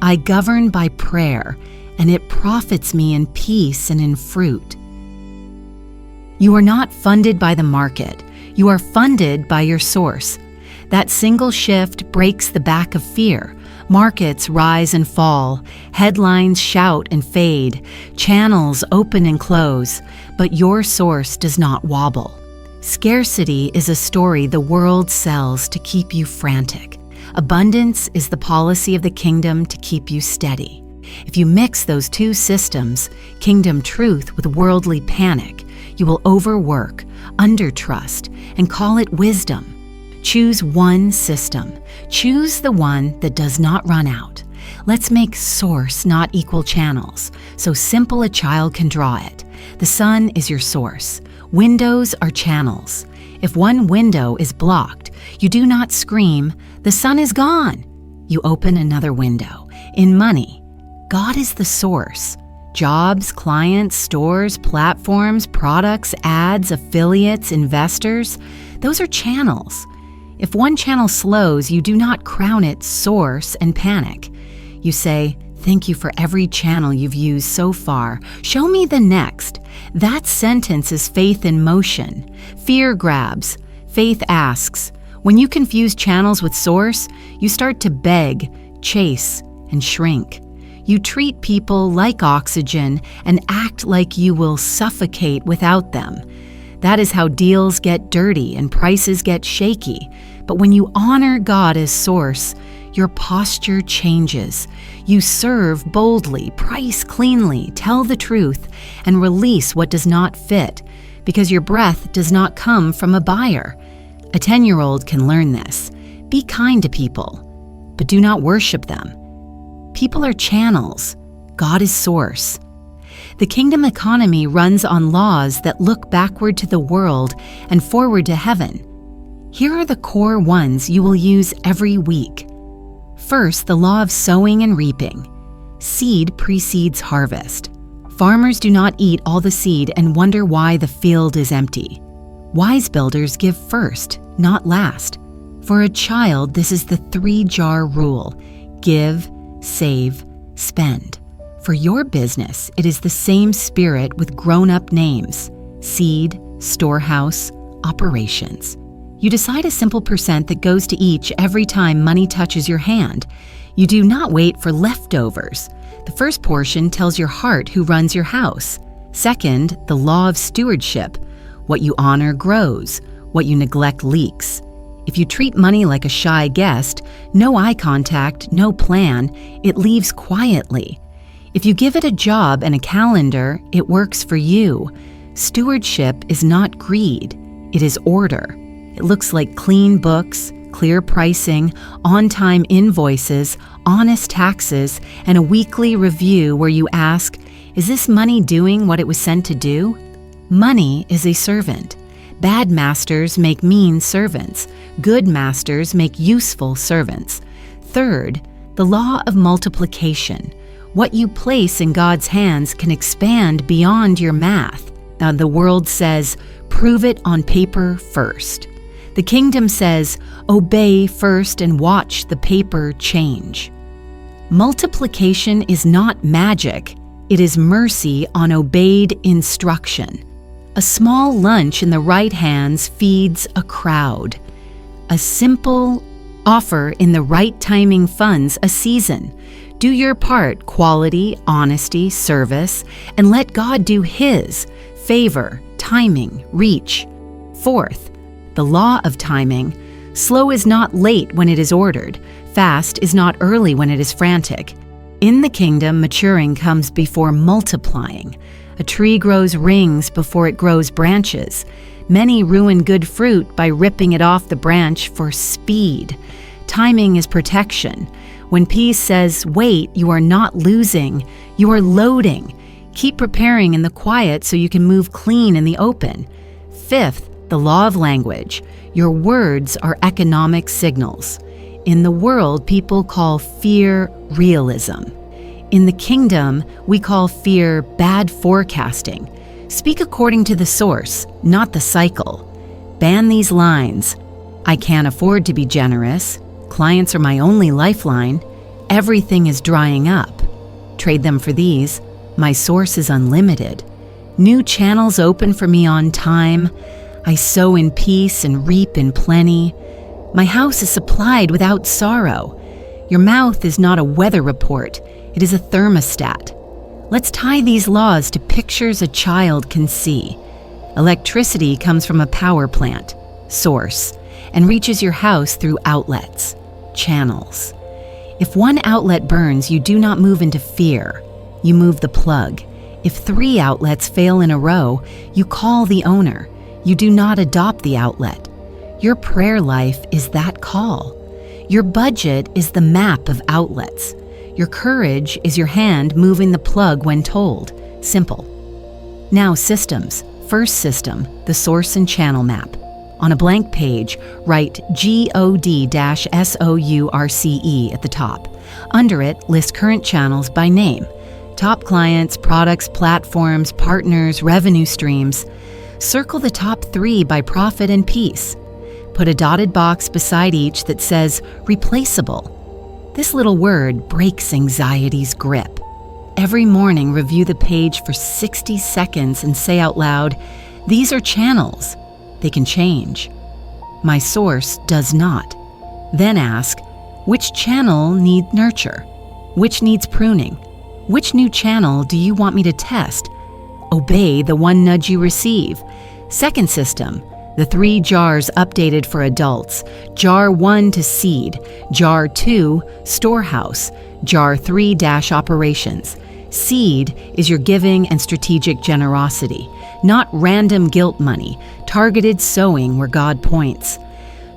I govern by prayer, and it profits me in peace and in fruit. You are not funded by the market. You are funded by your source. That single shift breaks the back of fear. Markets rise and fall. Headlines shout and fade. Channels open and close. But your source does not wobble. Scarcity is a story the world sells to keep you frantic. Abundance is the policy of the kingdom to keep you steady. If you mix those two systems, kingdom truth with worldly panic, you will overwork, undertrust, and call it wisdom. Choose one system. Choose the one that does not run out. Let's make source not equal channels, so simple a child can draw it. The sun is your source. Windows are channels. If one window is blocked, you do not scream, "The sun is gone." You open another window. In money, God is the source. Jobs, clients, stores, platforms, products, ads, affiliates, investors, those are channels. If one channel slows, you do not crown it source and panic. You say, "Thank you for every channel you've used so far. Show me the next." That sentence is faith in motion. Fear grabs. Faith asks. When you confuse channels with source, you start to beg, chase, and shrink. You treat people like oxygen and act like you will suffocate without them. That is how deals get dirty and prices get shaky. But when you honor God as source, your posture changes. You serve boldly, price cleanly, tell the truth, and release what does not fit, because your breath does not come from a buyer. A 10-year-old can learn this. Be kind to people, but do not worship them. People are channels. God is source. The kingdom economy runs on laws that look backward to the world and forward to heaven. Here are the core ones you will use every week. First, the law of sowing and reaping. Seed precedes harvest. Farmers do not eat all the seed and wonder why the field is empty. Wise builders give first, not last. For a child, this is the 3-jar rule: give, save, spend. For your business, it is the same spirit with grown-up names: seed, storehouse, operations. You decide a simple percent that goes to each every time money touches your hand. You do not wait for leftovers. The first portion tells your heart who runs your house. Second, the law of stewardship. What you honor grows. What you neglect leaks. If you treat money like a shy guest, no eye contact, no plan, it leaves quietly. If you give it a job and a calendar, it works for you. Stewardship is not greed, it is order. It looks like clean books, clear pricing, on-time invoices, honest taxes, and a weekly review where you ask, is this money doing what it was sent to do? Money is a servant. Bad masters make mean servants. Good masters make useful servants. Third, the law of multiplication. What you place in God's hands can expand beyond your math. Now, the world says, prove it on paper first. The kingdom says, obey first and watch the paper change. Multiplication is not magic. It is mercy on obeyed instruction. A small lunch in the right hands feeds a crowd. A simple offer in the right timing funds a season. Do your part, quality, honesty, service, and let God do His, favor, timing, reach. Fourth, the law of timing. Slow is not late when it is ordered. Fast is not early when it is frantic. In the kingdom, maturing comes before multiplying. A tree grows rings before it grows branches. Many ruin good fruit by ripping it off the branch for speed. Timing is protection. When peace says, wait, you are not losing, you are loading. Keep preparing in the quiet so you can move clean in the open. Fifth, the law of language. Your words are economic signals. In the world, people call fear realism. In the kingdom, we call fear bad forecasting. Speak according to the source, not the cycle. Ban these lines. I can't afford to be generous. Clients are my only lifeline. Everything is drying up. Trade them for these. My source is unlimited. New channels open for me on time. I sow in peace and reap in plenty. My house is supplied without sorrow. Your mouth is not a weather report. It is a thermostat. Let's tie these laws to pictures a child can see. Electricity comes from a power plant, source, and reaches your house through outlets, channels. If one outlet burns, you do not move into fear. You move the plug. If 3 outlets fail in a row, you call the owner. You do not adopt the outlet. Your prayer life is that call. Your budget is the map of outlets. Your courage is your hand moving the plug when told. Simple. Now, systems. First system, the source and channel map. On a blank page, write GOD-SOURCE at the top. Under it, list current channels by name. Top clients, products, platforms, partners, revenue streams. Circle the top 3 by profit and peace. Put a dotted box beside each that says replaceable. This little word breaks anxiety's grip. Every morning, review the page for 60 seconds and say out loud, these are channels. They can change. My source does not. Then ask, which channel needs nurture? Which needs pruning? Which new channel do you want me to test? Obey the one nudge you receive. Second system, the 3 jars updated for adults. Jar 1 to seed, jar 2 storehouse, jar 3 operations. Seed is your giving and strategic generosity, not random guilt money, targeted sowing where God points.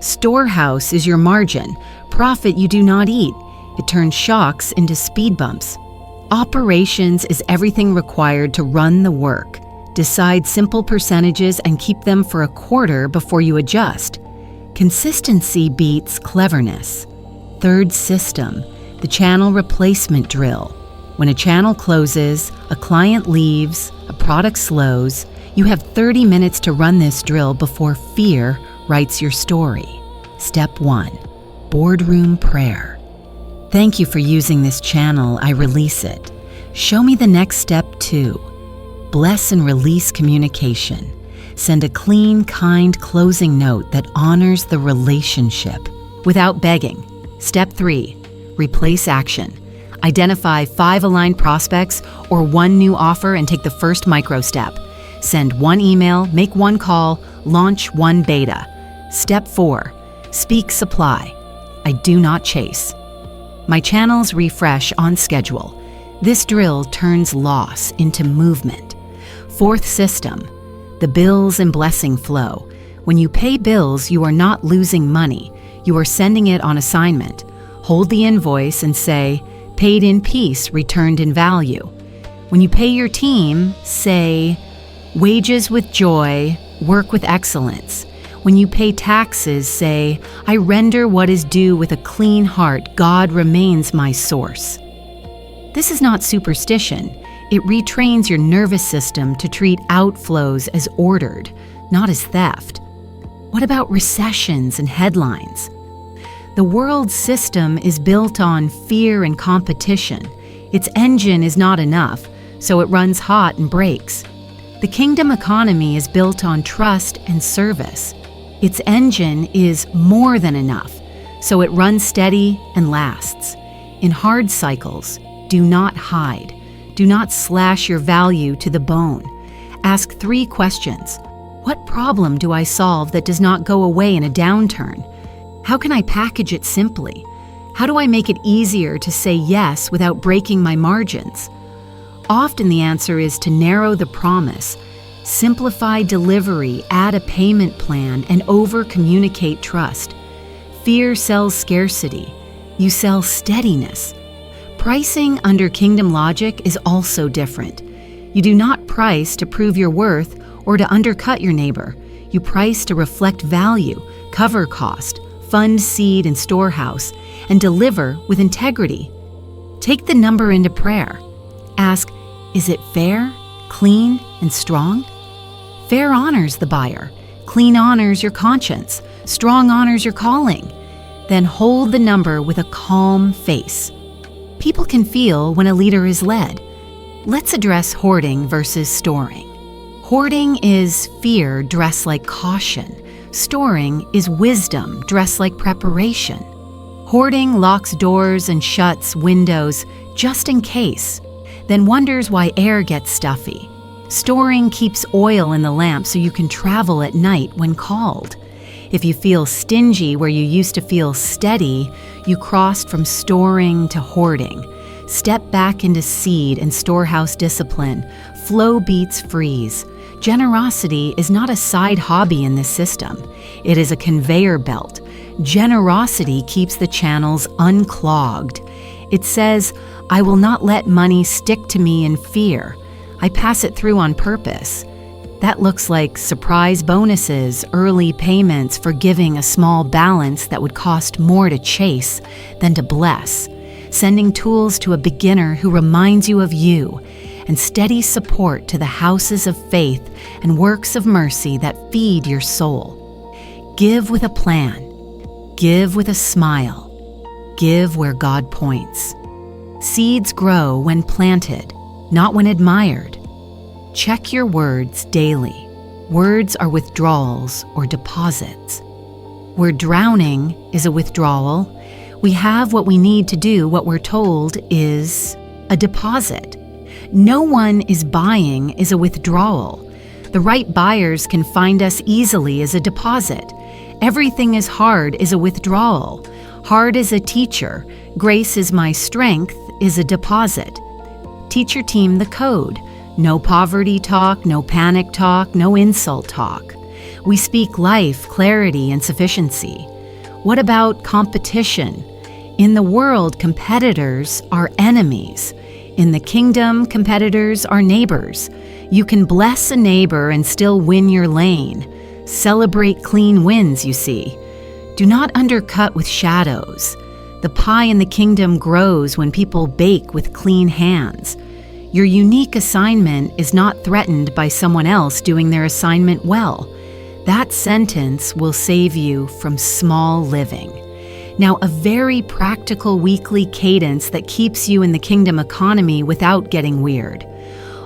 Storehouse is your margin, profit you do not eat. It turns shocks into speed bumps. Operations is everything required to run the work. Decide simple percentages and keep them for a quarter before you adjust. Consistency beats cleverness. Third system, the channel replacement drill. When a channel closes, a client leaves, a product slows, you have 30 minutes to run this drill before fear writes your story. Step 1, boardroom prayer. Thank you for using this channel. I release it. Show me the next step 2. Bless and release communication. Send a clean, kind closing note that honors the relationship without begging. Step 3, replace action. Identify 5 aligned prospects or 1 new offer and take the first micro step. Send 1 email, make 1 call, launch 1 beta. Step 4, speak supply. I do not chase. My channels refresh on schedule. This drill turns loss into movement. Fourth system, the bills and blessing flow. When you pay bills, you are not losing money. You are sending it on assignment. Hold the invoice and say, paid in peace, returned in value. When you pay your team, say, wages with joy, work with excellence. When you pay taxes, say, I render what is due with a clean heart. God remains my source. This is not superstition. It retrains your nervous system to treat outflows as ordered, not as theft. What about recessions and headlines? The world system is built on fear and competition. Its engine is not enough, so it runs hot and breaks. The kingdom economy is built on trust and service. Its engine is more than enough, so it runs steady and lasts. In hard cycles, do not hide. Do not slash your value to the bone. Ask 3 questions. What problem do I solve that does not go away in a downturn? How can I package it simply? How do I make it easier to say yes without breaking my margins? Often the answer is to narrow the promise, simplify delivery, add a payment plan, and over-communicate trust. Fear sells scarcity. You sell steadiness. Pricing under kingdom logic is also different. You do not price to prove your worth or to undercut your neighbor. You price to reflect value, cover cost, fund seed and storehouse, and deliver with integrity. Take the number into prayer. Ask, is it fair, clean, and strong? Fair honors the buyer. Clean honors your conscience. Strong honors your calling. Then hold the number with a calm face. People can feel when a leader is led. Let's address hoarding versus storing. Hoarding is fear dressed like caution. Storing is wisdom dressed like preparation. Hoarding locks doors and shuts windows just in case, then wonders why air gets stuffy. Storing keeps oil in the lamp so you can travel at night when called. If you feel stingy where you used to feel steady, you crossed from storing to hoarding. Step back into seed and storehouse discipline. Flow beats freeze. Generosity is not a side hobby in this system. It is a conveyor belt. Generosity keeps the channels unclogged. It says, I will not let money stick to me in fear. I pass it through on purpose. That looks like surprise bonuses, early payments for giving a small balance that would cost more to chase than to bless, sending tools to a beginner who reminds you of you, and steady support to the houses of faith and works of mercy that feed your soul. Give with a plan. Give with a smile. Give where God points. Seeds grow when planted, not when admired. Check your words daily. Words are withdrawals or deposits. Where drowning is a withdrawal, we have what we need to do what we're told is a deposit. No one is buying is a withdrawal. The right buyers can find us easily as a deposit. Everything is hard is a withdrawal. Hard is a teacher. Grace is my strength is a deposit. Teach your team the code. No poverty talk, no panic talk, no insult talk. We speak life, clarity, and sufficiency. What about competition? In the world, competitors are enemies. In the kingdom, competitors are neighbors. You can bless a neighbor and still win your lane. Celebrate clean wins, you see. Do not undercut with shadows. The pie in the kingdom grows when people bake with clean hands. Your unique assignment is not threatened by someone else doing their assignment well. That sentence will save you from small living. Now, a very practical weekly cadence that keeps you in the kingdom economy without getting weird.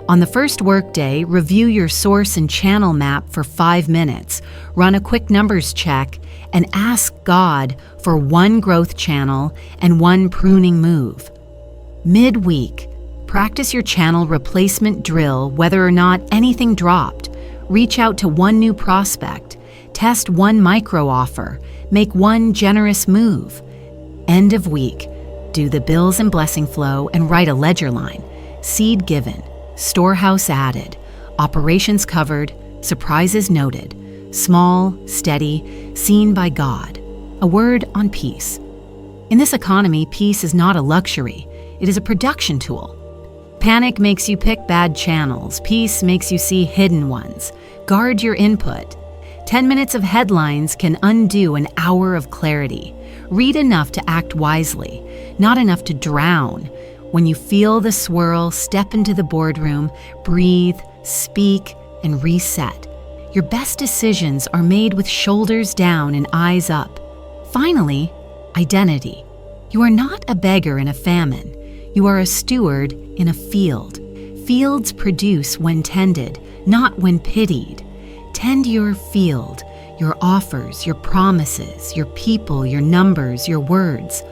On the first workday, review your source and channel map for 5 minutes, run a quick numbers check, and ask God for 1 growth channel and 1 pruning move. Midweek, practice your channel replacement drill whether or not anything dropped. Reach out to 1 new prospect. Test 1 micro offer. Make 1 generous move. End of week, do the bills and blessing flow and write a ledger line. Seed given, storehouse added, operations covered, surprises noted, small, steady, seen by God. A word on peace. In this economy, peace is not a luxury. It is a production tool. Panic makes you pick bad channels. Peace makes you see hidden ones. Guard your input. 10 minutes of headlines can undo an hour of clarity. Read enough to act wisely, not enough to drown. When you feel the swirl, step into the boardroom, breathe, speak, and reset. Your best decisions are made with shoulders down and eyes up. Finally, identity. You are not a beggar in a famine. You are a steward in a field. Fields produce when tended, not when pitied. Tend your field, your offers, your promises, your people, your numbers, your words.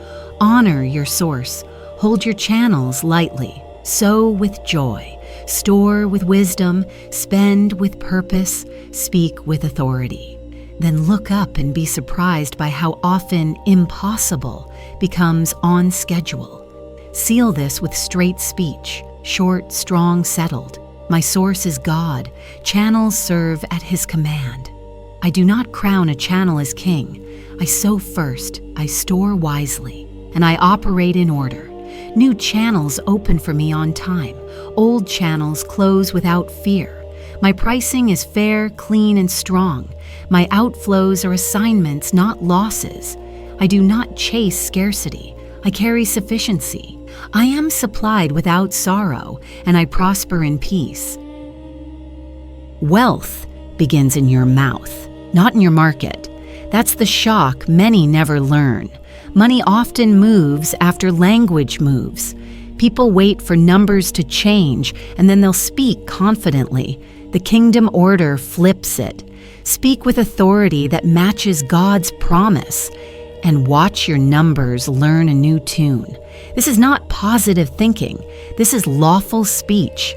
Honor your source. Hold your channels lightly. Sow with joy. Store with wisdom. Spend with purpose. Speak with authority. Then look up and be surprised by how often impossible becomes on schedule. Seal this with straight speech, short, strong, settled. My source is God. Channels serve at His command. I do not crown a channel as king. I sow first, I store wisely, and I operate in order. New channels open for me on time. Old channels close without fear. My pricing is fair, clean, and strong. My outflows are assignments, not losses. I do not chase scarcity. I carry sufficiency. I am supplied without sorrow, and I prosper in peace. Wealth begins in your mouth, not in your market. That's the shock many never learn. Money often moves after language moves. People wait for numbers to change, and then they'll speak confidently. The kingdom order flips it. Speak with authority that matches God's promise, and watch your numbers learn a new tune. This is not positive thinking. This is lawful speech.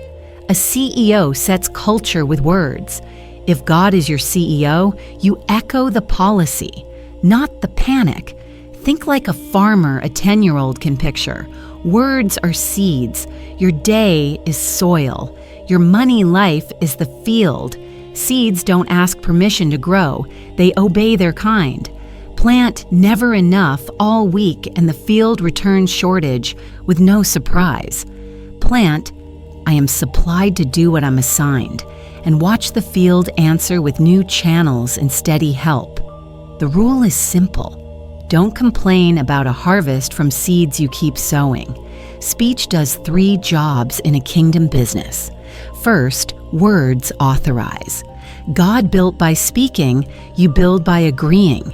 A CEO sets culture with words. If God is your CEO, you echo the policy, not the panic. Think like a farmer a 10-year-old can picture. Words are seeds. Your day is soil. Your money life is the field. Seeds don't ask permission to grow. They obey their kind. Plant never enough all week and the field returns shortage with no surprise. Plant, I am supplied to do what I'm assigned, and watch the field answer with new channels and steady help. The rule is simple. Don't complain about a harvest from seeds you keep sowing. Speech does 3 jobs in a kingdom business. First, words authorize. God built by speaking, you build by agreeing.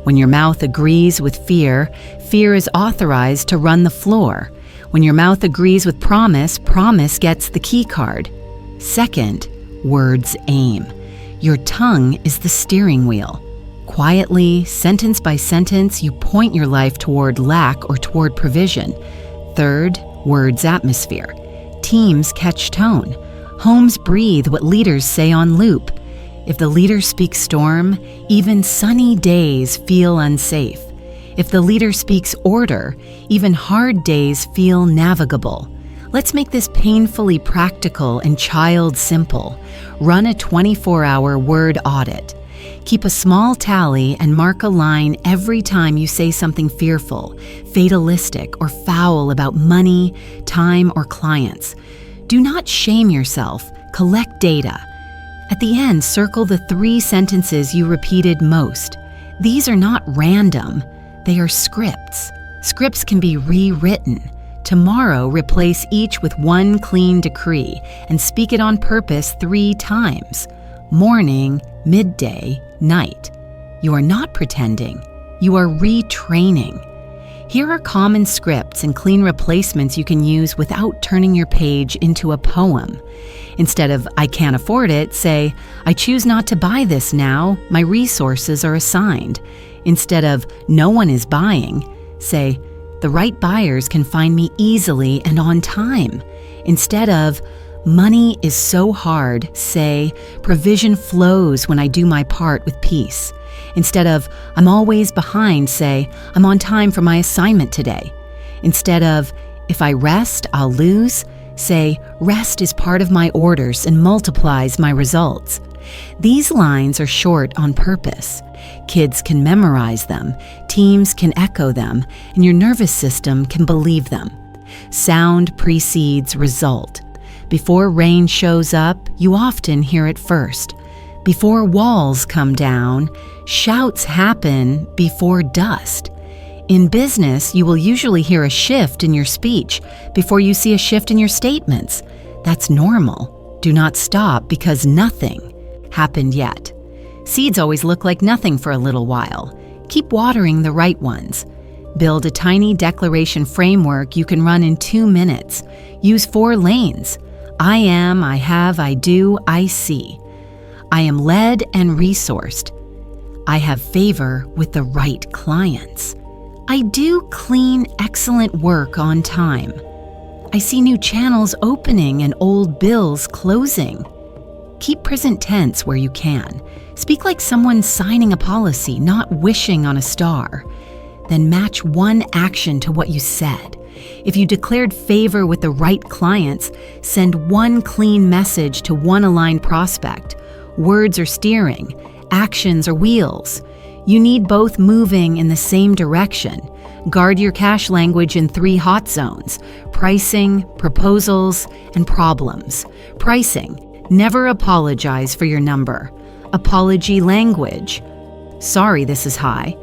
When your mouth agrees with fear, fear is authorized to run the floor. When your mouth agrees with promise, promise gets the key card. Second, words aim. Your tongue is the steering wheel. Quietly, sentence by sentence, you point your life toward lack or toward provision. Third, words atmosphere. Teams catch tone. Homes breathe what leaders say on loop. If the leader speaks storm, even sunny days feel unsafe. If the leader speaks order, even hard days feel navigable. Let's make this painfully practical and child simple. Run a 24-hour word audit. Keep a small tally and mark a line every time you say something fearful, fatalistic, or foul about money, time, or clients. Do not shame yourself. Collect data. At the end, circle the 3 sentences you repeated most. These are not random. They are scripts. Scripts can be rewritten. Tomorrow, replace each with 1 clean decree and speak it on purpose 3 times. Morning, midday, night. You are not pretending. You are retraining. Here are common scripts and clean replacements you can use without turning your page into a poem. Instead of, I can't afford it, say, I choose not to buy this now. My resources are assigned. Instead of, no one is buying, say, the right buyers can find me easily and on time. Instead of, money is so hard, say, provision flows when I do my part with peace. Instead of, I'm always behind, say, I'm on time for my assignment today. Instead of, if I rest, I'll lose, say, rest is part of my orders and multiplies my results. These lines are short on purpose. Kids can memorize them, teams can echo them, and your nervous system can believe them. Sound precedes result. Before rain shows up, you often hear it first. Before walls come down, shouts happen before dust. In business, you will usually hear a shift in your speech before you see a shift in your statements. That's normal. Do not stop because nothing happened yet. Seeds always look like nothing for a little while. Keep watering the right ones. Build a tiny declaration framework you can run in 2 minutes. Use 4 lanes. I am, I have, I do, I see. I am led and resourced. I have favor with the right clients. I do clean, excellent work on time. I see new channels opening and old bills closing. Keep present tense where you can. Speak like someone signing a policy, not wishing on a star. Then match one action to what you said. If you declared favor with the right clients, send one clean message to one aligned prospect. Words are steering, actions are wheels. You need both moving in the same direction. Guard your cash language in 3 hot zones: pricing, proposals, and problems. Pricing. Never apologize for your number. Apology language. Sorry this is high.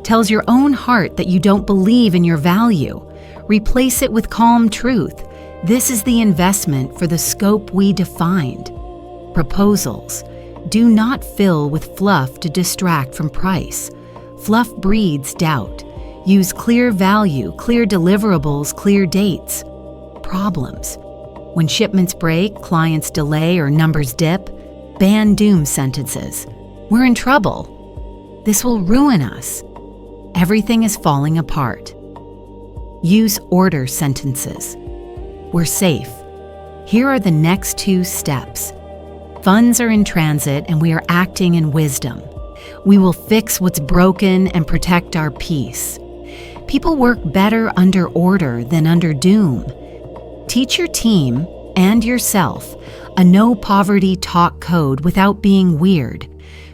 Tells your own heart that you don't believe in your value. Replace it with calm truth. This is the investment for the scope we defined. Proposals. Do not fill with fluff to distract from price. Fluff breeds doubt. Use clear value, clear deliverables, clear dates. Problems. When shipments break, clients delay, or numbers dip, ban doom sentences. We're in trouble. This will ruin us. Everything is falling apart. Use order sentences. We're safe. Here are the next 2 steps. Funds are in transit and we are acting in wisdom. We will fix what's broken and protect our peace. People work better under order than under doom. Teach your team and yourself a no poverty talk code without being weird.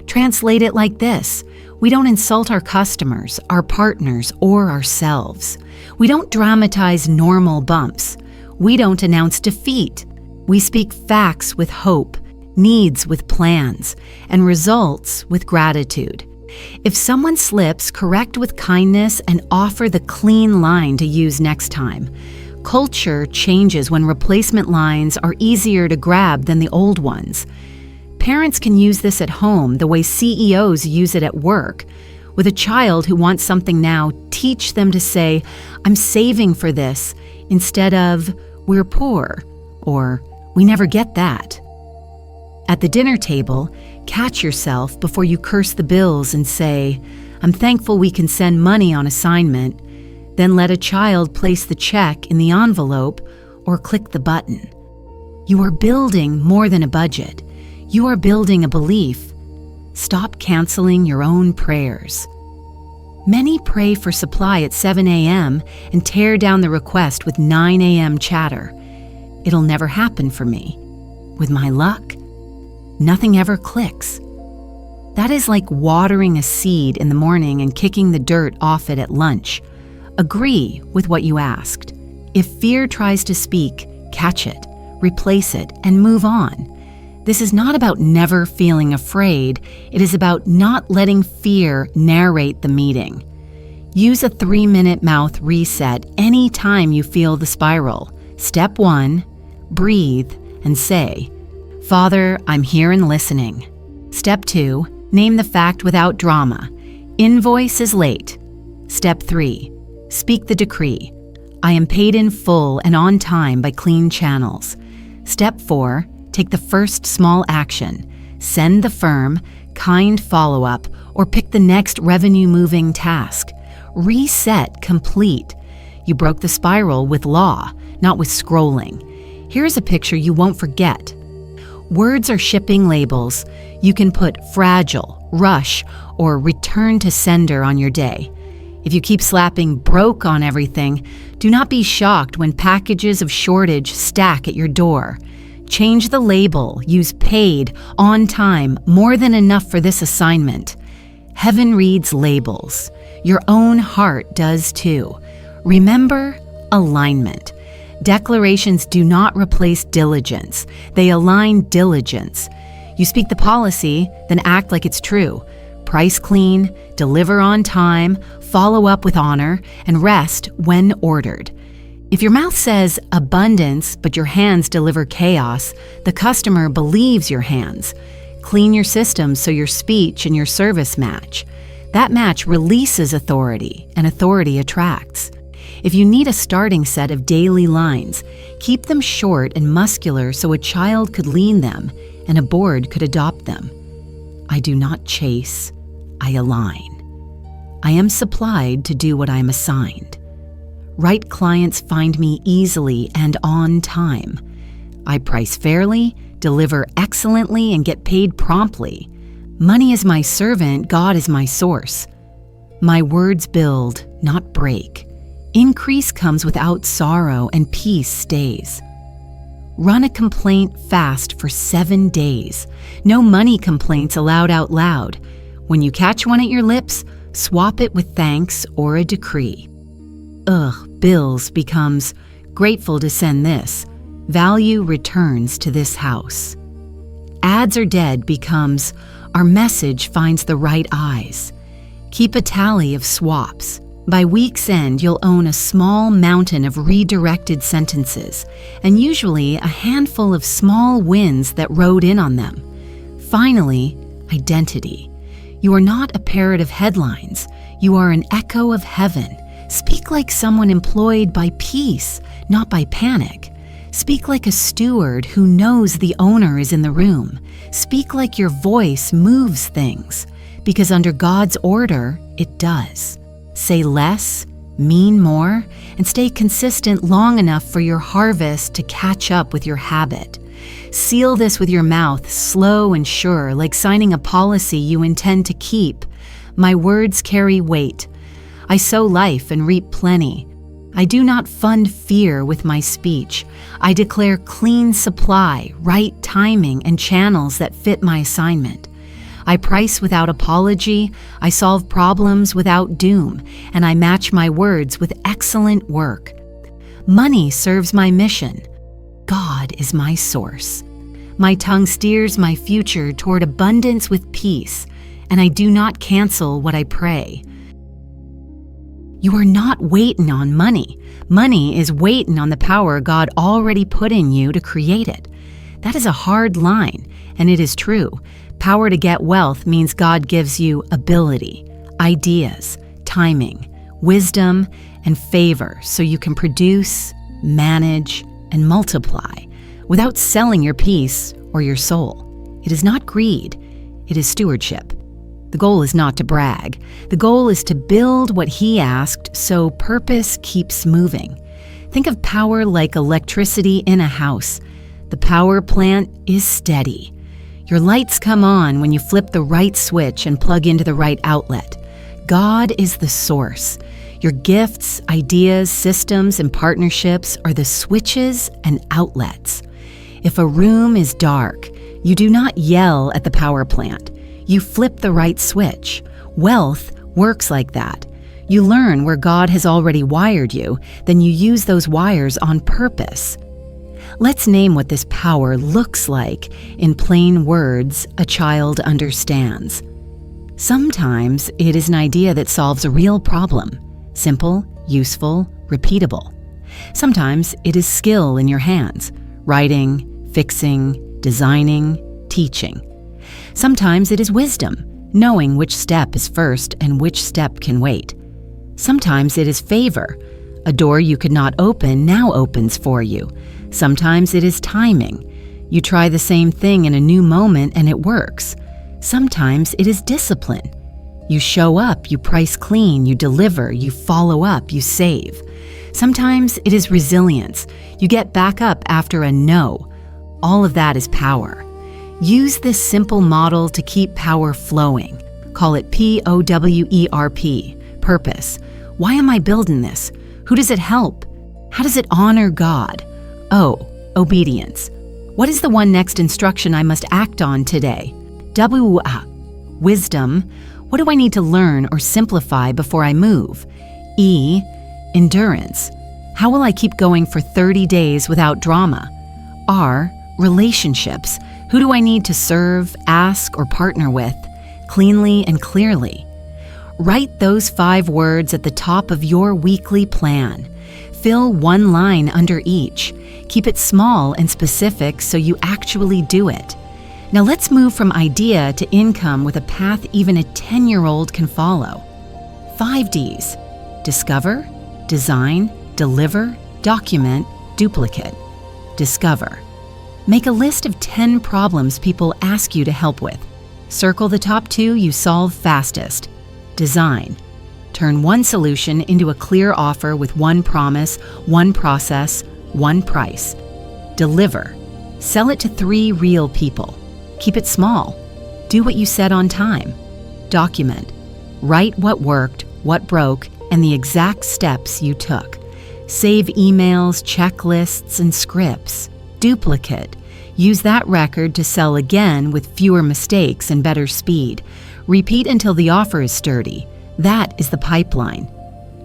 Translate it like this: we don't insult our customers, our partners, or ourselves. We don't dramatize normal bumps. We don't announce defeat. We speak facts with hope, needs with plans, and results with gratitude. If someone slips, correct with kindness and offer the clean line to use next time. Culture changes when replacement lines are easier to grab than the old ones. Parents can use this at home the way CEOs use it at work. With a child who wants something now, teach them to say, "I'm saving for this," instead of, "We're poor," or "We never get that." At the dinner table, catch yourself before you curse the bills and say, "I'm thankful we can send money on assignment." Then let a child place the check in the envelope or click the button. You are building more than a budget. You are building a belief. Stop canceling your own prayers. Many pray for supply at 7 a.m. and tear down the request with 9 a.m. chatter. It'll never happen for me. With my luck, nothing ever clicks. That is like watering a seed in the morning and kicking the dirt off it at lunch. Agree with what you asked. If fear tries to speak, catch it, replace it, and move on. This is not about never feeling afraid. It is about not letting fear narrate the meeting. Use a 3-minute mouth reset anytime you feel the spiral. Step 1, breathe and say, "Father, I'm here and listening." Step 2, name the fact without drama. Invoice is late. Step 3, speak the decree. I am paid in full and on time by clean channels. Step 4, take the first small action. Send the firm, kind follow-up, or pick the next revenue-moving task. Reset complete. You broke the spiral with law, not with scrolling. Here's a picture you won't forget. Words are shipping labels. You can put fragile, rush, or return to sender on your day. If you keep slapping broke on everything, do not be shocked when packages of shortage stack at your door. Change the label, use paid, on time, more than enough for this assignment. Heaven reads labels. Your own heart does too. Remember alignment. Declarations do not replace diligence. They align diligence. You speak the policy, then act like it's true. price clean, deliver on time, follow up with honor, and rest when ordered. If your mouth says abundance, but your hands deliver chaos, the customer believes your hands. Clean your systems so your speech and your service match. That match releases authority, and authority attracts. If you need a starting set of daily lines, keep them short and muscular so a child could lean them and a board could adopt them. I do not chase, I align. I am supplied to do what I am assigned. Right clients find me easily and on time. I price fairly, deliver excellently, and get paid promptly. Money is my servant, God is my source. My words build, not break. Increase comes without sorrow, and peace stays. Run a complaint fast for 7 days. No money complaints allowed out loud. When you catch one at your lips, swap it with thanks or a decree. Bills becomes grateful to send this. Value returns to this house. Ads are dead becomes our message finds the right eyes. Keep a tally of swaps. By week's end, you'll own a small mountain of redirected sentences, and usually a handful of small wins that rode in on them. Finally, identity. You are not a parrot of headlines. You are an echo of heaven. Speak like someone employed by peace, not by panic. Speak like a steward who knows the owner is in the room. Speak like your voice moves things, because under God's order, it does. Say less, mean more, and stay consistent long enough for your harvest to catch up with your habit. Seal this with your mouth, slow and sure, like signing a policy you intend to keep. My words carry weight. I sow life and reap plenty. I do not fund fear with my speech. I declare clean supply, right timing, and channels that fit my assignment. I price without apology, I solve problems without doom, and I match my words with excellent work. Money serves my mission. God is my source. My tongue steers my future toward abundance with peace, and I do not cancel what I pray. You are not waiting on money. Money is waiting on the power God already put in you to create it. That is a hard line, and it is true. Power to get wealth means God gives you ability, ideas, timing, wisdom, and favor so you can produce, manage, and multiply without selling your peace or your soul. It is not greed, it is stewardship. The goal is not to brag. The goal is to build what He asked so purpose keeps moving. Think of power like electricity in a house. The power plant is steady. Your lights come on when you flip the right switch and plug into the right outlet. God is the source. Your gifts, ideas, systems, and partnerships are the switches and outlets. If a room is dark, you do not yell at the power plant. You flip the right switch. Wealth works like that. You learn where God has already wired you, then you use those wires on purpose. Let's name what this power looks like in plain words a child understands. Sometimes it is an idea that solves a real problem. Simple, useful, repeatable. Sometimes it is skill in your hands. Writing, fixing, designing, teaching. Sometimes it is wisdom, knowing which step is first and which step can wait. Sometimes it is favor. A door you could not open now opens for you. Sometimes it is timing. You try the same thing in a new moment and it works. Sometimes it is discipline. You show up, you price clean, you deliver, you follow up, you save. Sometimes it is resilience. You get back up after a no. All of that is power. Use this simple model to keep power flowing. Call it POWERP, purpose. Why am I building this? Who does it help? How does it honor God? O, obedience. What is the one next instruction I must act on today? W, wisdom. What do I need to learn or simplify before I move? E, endurance. How will I keep going for 30 days without drama? R, relationships. Who do I need to serve, ask, or partner with? cleanly and clearly. Write those 5 words at the top of your weekly plan. Fill 1 line under each. Keep it small and specific so you actually do it. Now let's move from idea to income with a path even a 10-year-old can follow. 5 Ds: discover, design, deliver, document, duplicate. Discover. Make a list of 10 problems people ask you to help with. Circle the top 2 you solve fastest. Design. Turn 1 solution into a clear offer with 1 promise, 1 process, 1 price. Deliver. Sell it to 3 real people. Keep it small. Do what you said on time. Document. Write what worked, what broke, and the exact steps you took. Save emails, checklists, and scripts. Duplicate. Use that record to sell again with fewer mistakes and better speed. Repeat until the offer is sturdy. That is the pipeline.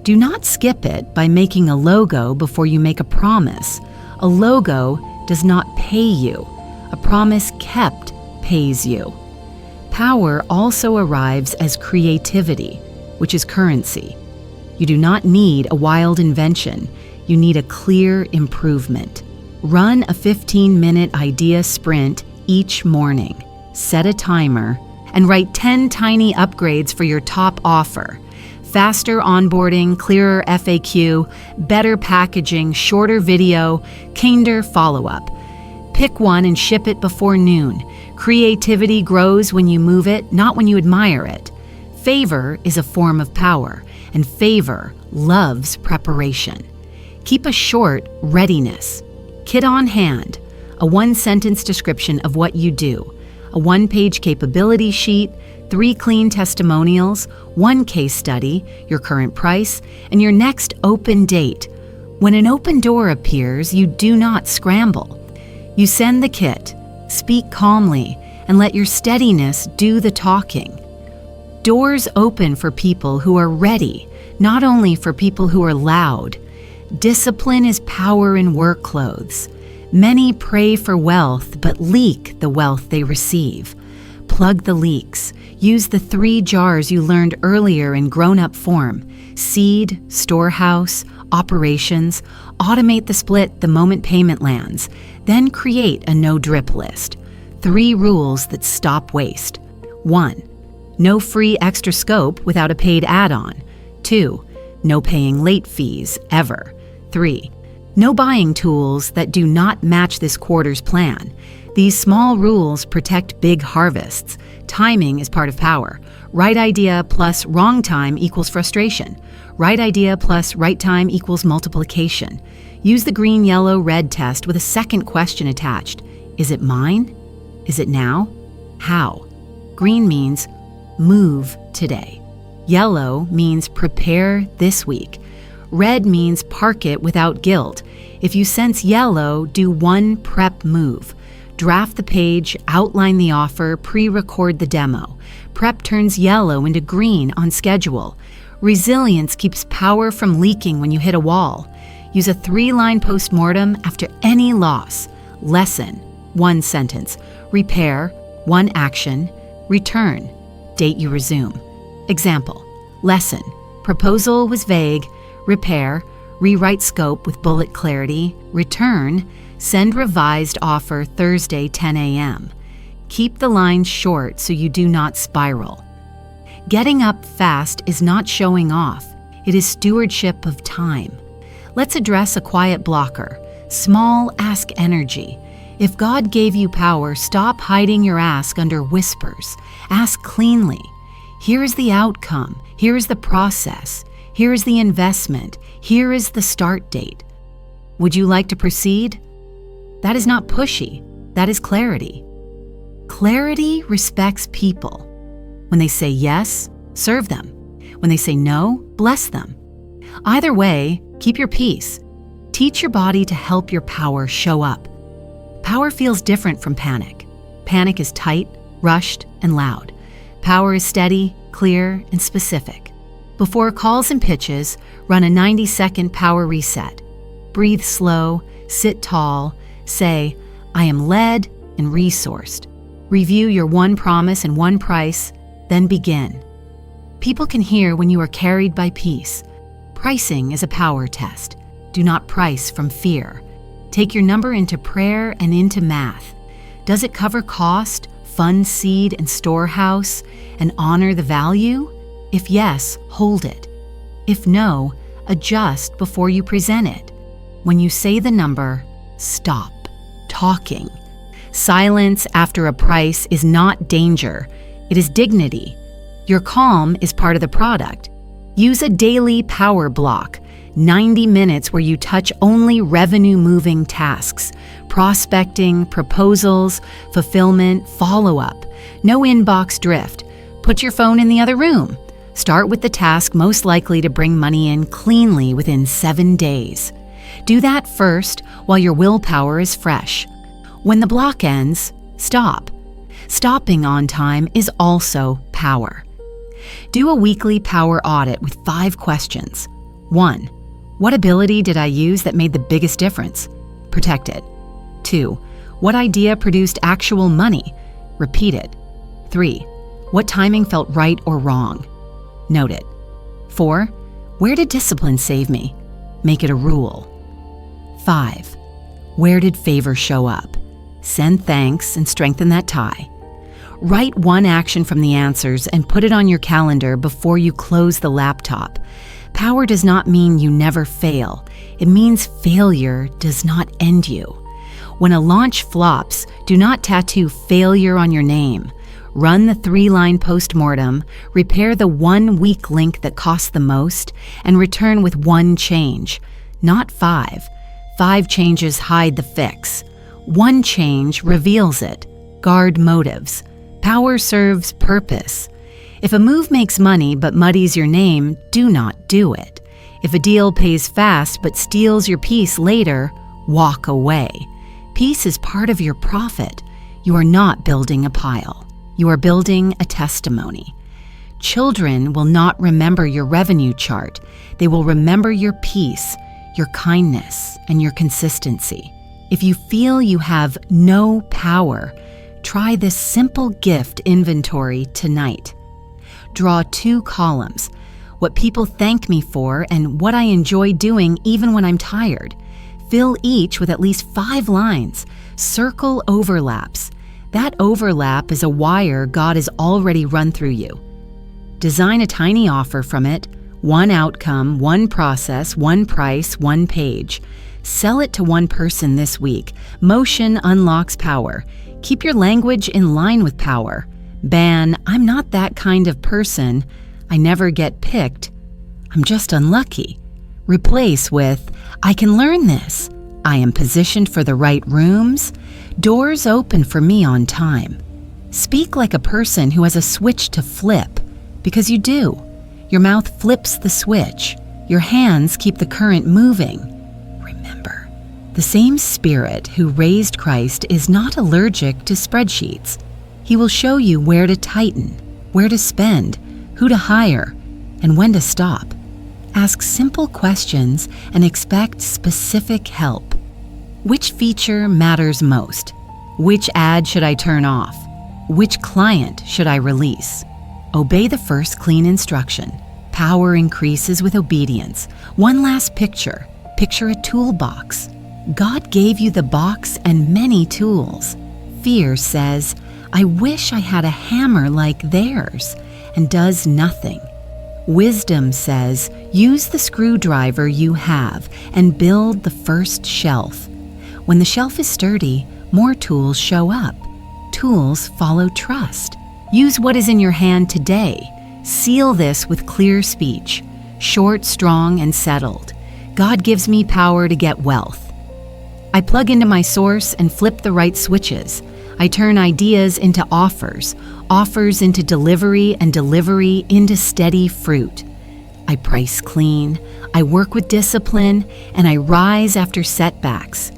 Do not skip it by making a logo before you make a promise. A logo does not pay you. A promise kept pays you. Power also arrives as creativity, which is currency. You do not need a wild invention. You need a clear improvement. Run a 15-minute idea sprint each morning. Set a timer and write 10 tiny upgrades for your top offer. Faster onboarding, clearer FAQ, better packaging, shorter video, kinder follow-up. Pick one and ship it before noon. Creativity grows when you move it, not when you admire it. Favor is a form of power, and favor loves preparation. Keep a short readiness. Kit on hand, a 1-sentence description of what you do, a 1-page capability sheet, 3 clean testimonials, 1 case study, your current price, and your next open date. When an open door appears, you do not scramble. You send the kit, speak calmly, and let your steadiness do the talking. Doors open for people who are ready, not only for people who are loud. Discipline is power in work clothes. Many pray for wealth, but leak the wealth they receive. Plug the leaks. Use the 3 jars you learned earlier in grown-up form: seed, storehouse, operations. Automate the split the moment payment lands. Then create a no-drip list. 3 rules that stop waste. 1. No free extra scope without a paid add-on. 2. No paying late fees, ever. 3. No buying tools that do not match this quarter's plan. These small rules protect big harvests. Timing is part of power. Right idea plus wrong time equals frustration. Right idea plus right time equals multiplication. Use the green, yellow, red test with a second question attached. Is it mine? Is it now? How? Green means move today. Yellow means prepare this week. Red means park it without guilt. If you sense yellow, do 1 prep move. Draft the page, outline the offer, pre-record the demo. Prep turns yellow into green on schedule. Resilience keeps power from leaking when you hit a wall. Use a 3-line postmortem after any loss. Lesson, 1 sentence. Repair, 1 action. Return, date you resume. Example, lesson, proposal was vague. Repair, rewrite scope with bullet clarity. Return, send revised offer Thursday 10 a.m. Keep the lines short so you do not spiral. Getting up fast is not showing off. It is stewardship of time. Let's address a quiet blocker. Small ask energy. If God gave you power, stop hiding your ask under whispers. Ask cleanly. Here is the outcome. Here is the process. Here is the investment. Here is the start date. Would you like to proceed? That is not pushy. That is clarity. Clarity respects people. When they say yes, serve them. When they say no, bless them. Either way, keep your peace. Teach your body to help your power show up. Power feels different from panic. Panic is tight, rushed, and loud. Power is steady, clear, and specific. Before calls and pitches, run a 90-second power reset. Breathe slow, sit tall, say, I am led and resourced. Review your 1 promise and 1 price, Then begin. People can hear when you are carried by peace. Pricing is a power test. Do not price from fear. Take your number into prayer and into math. Does it cover cost, fund seed and storehouse, and honor the value? If yes, hold it. If no, adjust before you present it. When you say the number, stop talking. Silence after a price is not danger. It is dignity. Your calm is part of the product. Use a daily power block, 90 minutes where you touch only revenue-moving tasks, prospecting, proposals, fulfillment, follow-up. No inbox drift. Put your phone in the other room. Start with the task most likely to bring money in cleanly within 7 days. Do that first while your willpower is fresh. When the block ends, stop. Stopping on time is also power. Do a weekly power audit with 5 questions. 1. What ability did I use that made the biggest difference? Protect it. 2. What idea produced actual money? Repeat it. 3. What timing felt right or wrong? Note it. 4. Where did discipline save me? Make it a rule. 5. Where did favor show up? Send thanks and strengthen that tie. Write one action from the answers and put it on your calendar before you close the laptop. Power does not mean you never fail. It means failure does not end you. When a launch flops, do not tattoo failure on your name. Run the 3-line postmortem, repair the 1 weak link that cost the most, and return with 1 change, not 5. 5 changes hide the fix. 1 change reveals it. Guard motives. Power serves purpose. If a move makes money but muddies your name, do not do it. If a deal pays fast but steals your peace later, walk away. Peace is part of your profit. You are not building a pile. You are building a testimony. Children will not remember your revenue chart. They will remember your peace, your kindness, and your consistency. If you feel you have no power, try this simple gift inventory tonight. Draw 2 columns, what people thank me for and what I enjoy doing even when I'm tired. Fill each with at least 5 lines. Circle overlaps. That overlap is a wire God has already run through you. Design a tiny offer from it, 1 outcome, 1 process, 1 price, 1 page. Sell it to 1 person this week. Motion unlocks power. Keep your language in line with power. Ban, I'm not that kind of person. I never get picked. I'm just unlucky. Replace with, I can learn this. I am positioned for the right rooms. Doors open for me on time. Speak like a person who has a switch to flip, because you do. Your mouth flips the switch. Your hands keep the current moving. Remember, the same Spirit who raised Christ is not allergic to spreadsheets. He will show you where to tighten, where to spend, who to hire, and when to stop. Ask simple questions and expect specific help. Which feature matters most? Which ad should I turn off? Which client should I release? Obey the first clean instruction. Power increases with obedience. One last picture. Picture a toolbox. God gave you the box and many tools. Fear says, I wish I had a hammer like theirs, and does nothing. Wisdom says, use the screwdriver you have and build the first shelf. When the shelf is sturdy, more tools show up. Tools follow trust. Use what is in your hand today. Seal this with clear speech, short, strong, and settled. God gives me power to get wealth. I plug into my source and flip the right switches. I turn ideas into offers, offers into delivery, and delivery into steady fruit. I price clean, I work with discipline, and I rise after setbacks.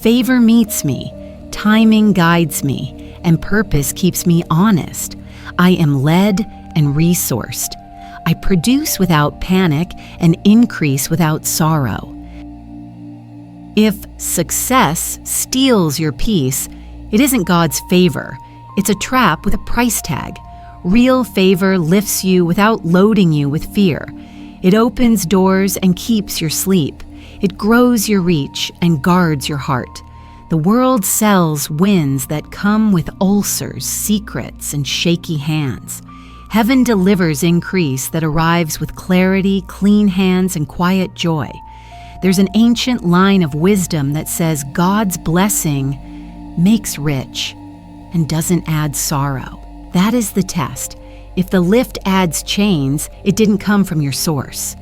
Favor meets me, timing guides me, and purpose keeps me honest. I am led and resourced. I produce without panic and increase without sorrow. If success steals your peace, it isn't God's favor. It's a trap with a price tag. Real favor lifts you without loading you with fear. It opens doors and keeps your sleep. It grows your reach and guards your heart. The world sells winds that come with ulcers, secrets, and shaky hands. Heaven delivers increase that arrives with clarity, clean hands, and quiet joy. There's an ancient line of wisdom that says God's blessing makes rich and doesn't add sorrow. That is the test. If the lift adds chains, it didn't come from your source.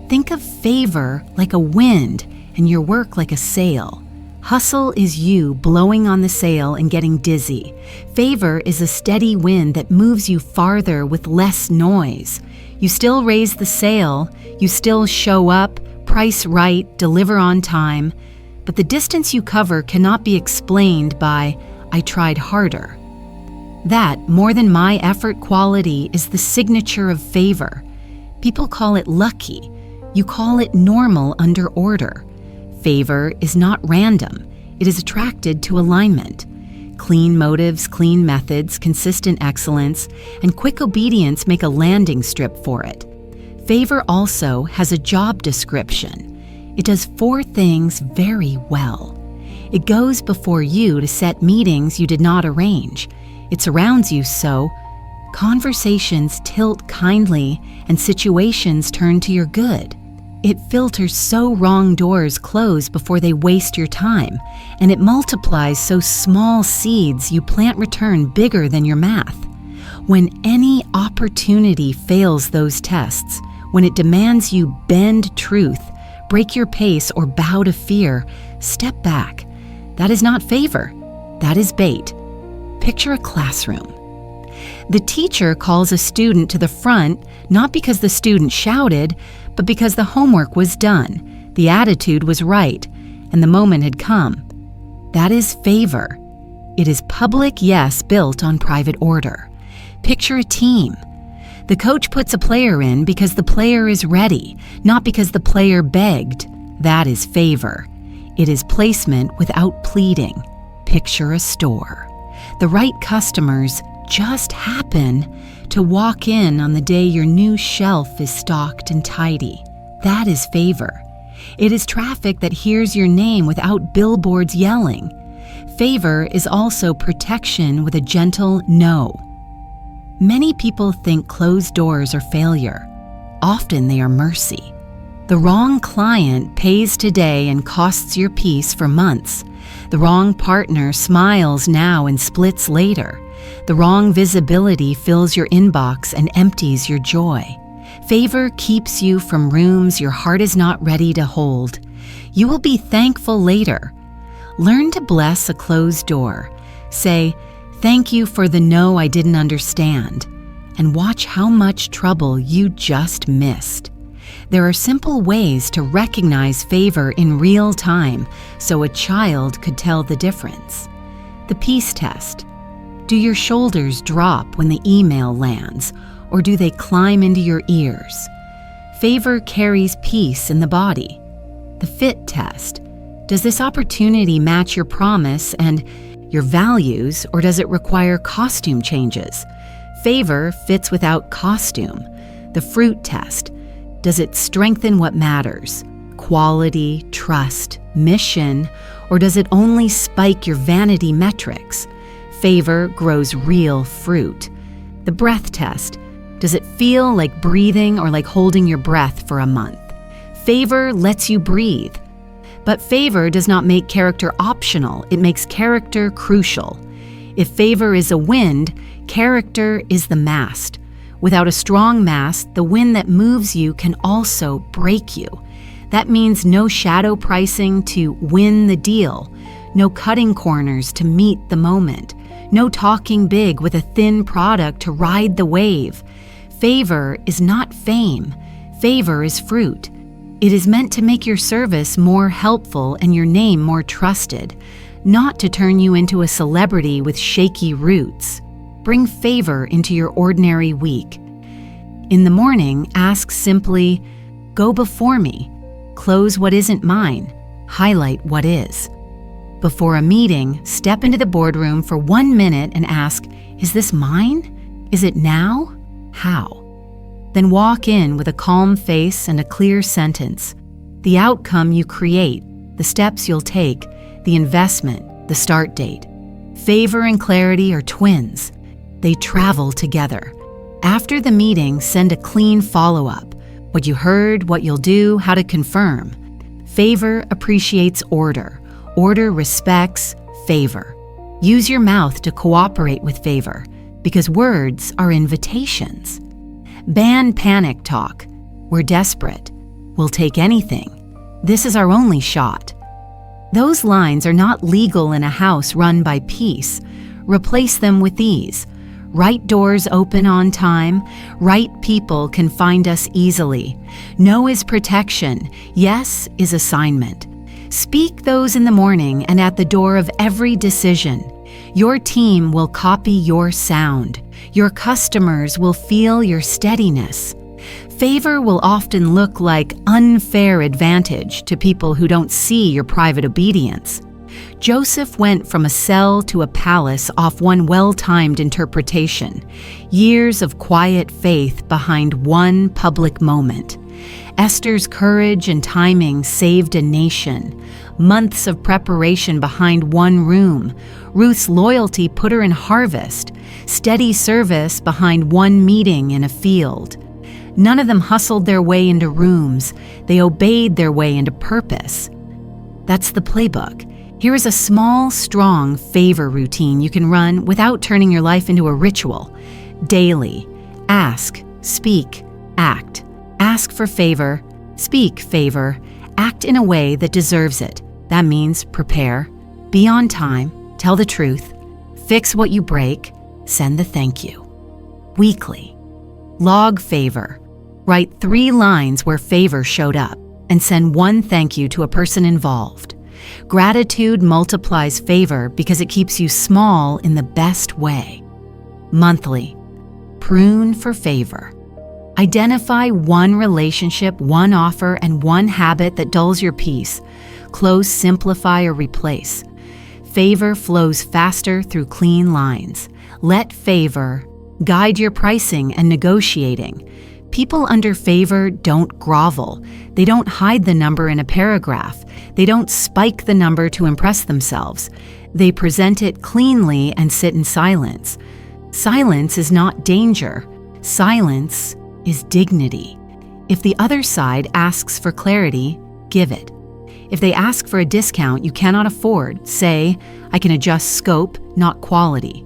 Think of favor like a wind and your work like a sail. Hustle is you blowing on the sail and getting dizzy. Favor is a steady wind that moves you farther with less noise. You still raise the sail, you still show up, price right, deliver on time, but the distance you cover cannot be explained by, I tried harder. That, more than my effort quality, is the signature of favor. People call it lucky. You call it normal under order. Favor is not random. It is attracted to alignment. Clean motives, clean methods, consistent excellence, and quick obedience make a landing strip for it. Favor also has a job description. It does 4 things very well. It goes before you to set meetings you did not arrange. It surrounds you so conversations tilt kindly and situations turn to your good. It filters so wrong doors close before they waste your time, and it multiplies so small seeds you plant return bigger than your math. When any opportunity fails those tests, when it demands you bend truth, break your pace, or bow to fear, step back. That is not favor. That is bait. Picture a classroom. The teacher calls a student to the front not because the student shouted, but because the homework was done, the attitude was right, and the moment had come. That is favor. It is public yes built on private order. Picture a team. The coach puts a player in because the player is ready, not because the player begged. That is favor. It is placement without pleading. Picture a store. The right customers just happen to walk in on the day your new shelf is stocked and tidy. That is favor. It is traffic that hears your name without billboards yelling. Favor is also protection with a gentle no. Many people think closed doors are failure. Often they are mercy. The wrong client pays today and costs your peace for months. The wrong partner smiles now and splits later. The wrong visibility fills your inbox and empties your joy. Favor keeps you from rooms your heart is not ready to hold. You will be thankful later. Learn to bless a closed door. Say, thank you for the no I didn't understand, and watch how much trouble you just missed. There are simple ways to recognize favor in real time so a child could tell the difference. The peace test. Do your shoulders drop when the email lands, or do they climb into your ears? Favor carries peace in the body. The fit test. Does this opportunity match your promise and your values, or does it require costume changes? Favor fits without costume. The fruit test. Does it strengthen what matters? Quality, trust, mission, or does it only spike your vanity metrics? Favor grows real fruit. The breath test. Does it feel like breathing or like holding your breath for a month? Favor lets you breathe. But favor does not make character optional. It makes character crucial. If favor is a wind, character is the mast. Without a strong mast, the wind that moves you can also break you. That means no shadow pricing to win the deal, no cutting corners to meet the moment, no talking big with a thin product to ride the wave. Favor is not fame. Favor is fruit. It is meant to make your service more helpful and your name more trusted, not to turn you into a celebrity with shaky roots. Bring favor into your ordinary week. In the morning, ask simply, go before me. Close what isn't mine. Highlight what is. Before a meeting, step into the boardroom for 1 minute and ask, is this mine? Is it now? How? Then walk in with a calm face and a clear sentence. The outcome you create, the steps you'll take, the investment, the start date. Favor and clarity are twins. They travel together. After the meeting, send a clean follow-up. What you heard, what you'll do, how to confirm. Favor appreciates order. Order respects favor. Use your mouth to cooperate with favor, because words are invitations. Ban panic talk. We're desperate. We'll take anything. This is our only shot. Those lines are not legal in a house run by peace. Replace them with these. Right doors open on time. Right people can find us easily. No is protection. Yes is assignment. Speak those in the morning and at the door of every decision. Your team will copy your sound. Your customers will feel your steadiness. Favor will often look like unfair advantage to people who don't see your private obedience. Joseph went from a cell to a palace off one well-timed interpretation. Years of quiet faith behind one public moment. Esther's courage and timing saved a nation. Months of preparation behind one room. Ruth's loyalty put her in harvest. Steady service behind one meeting in a field. None of them hustled their way into rooms. They obeyed their way into purpose. That's the playbook. Here is a small, strong favor routine you can run without turning your life into a ritual. Daily. Ask, speak, act. Ask for favor, speak favor, act in a way that deserves it. That means prepare, be on time, tell the truth, fix what you break, send the thank you. Weekly. Log favor. Write 3 lines where favor showed up and send 1 thank you to a person involved. Gratitude multiplies favor because it keeps you small in the best way. Monthly. Prune for favor. Identify 1 relationship, 1 offer, and 1 habit that dulls your peace. Close, simplify, or replace. Favor flows faster through clean lines. Let favor guide your pricing and negotiating. People under favor don't grovel. They don't hide the number in a paragraph. They don't spike the number to impress themselves. They present it cleanly and sit in silence. Silence is not danger. Silence is dignity. If the other side asks for clarity, give it. If they ask for a discount you cannot afford, say, I can adjust scope, not quality.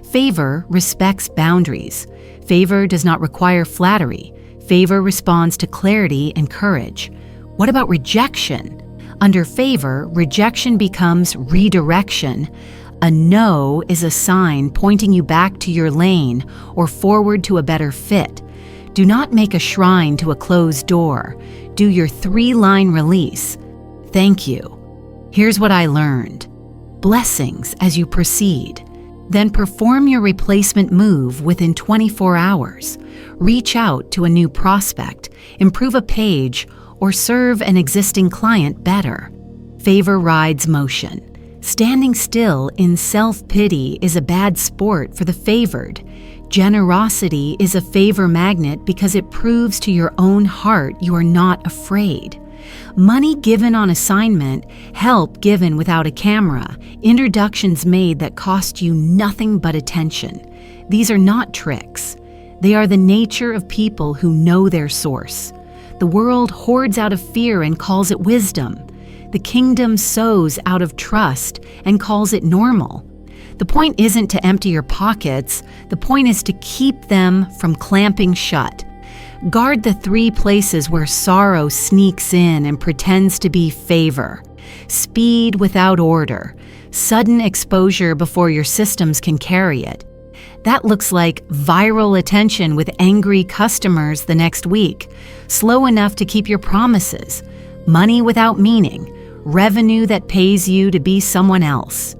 Favor respects boundaries. Favor does not require flattery. Favor responds to clarity and courage. What about rejection? Under favor, rejection becomes redirection. A no is a sign pointing you back to your lane or forward to a better fit. Do not make a shrine to a closed door. Do your 3-line release. Thank you. Here's what I learned. Blessings as you proceed. Then perform your replacement move within 24 hours. Reach out to a new prospect, improve a page, or serve an existing client better. Favor rides motion. Standing still in self-pity is a bad sport for the favored. Generosity is a favor magnet because it proves to your own heart you are not afraid. Money given on assignment, help given without a camera, introductions made that cost you nothing but attention. These are not tricks. They are the nature of people who know their source. The world hoards out of fear and calls it wisdom. The kingdom sows out of trust and calls it normal. The point isn't to empty your pockets. The point is to keep them from clamping shut. Guard the 3 places where sorrow sneaks in and pretends to be favor. Speed without order. Sudden exposure before your systems can carry it. That looks like viral attention with angry customers the next week. Slow enough to keep your promises. Money without meaning. Revenue that pays you to be someone else.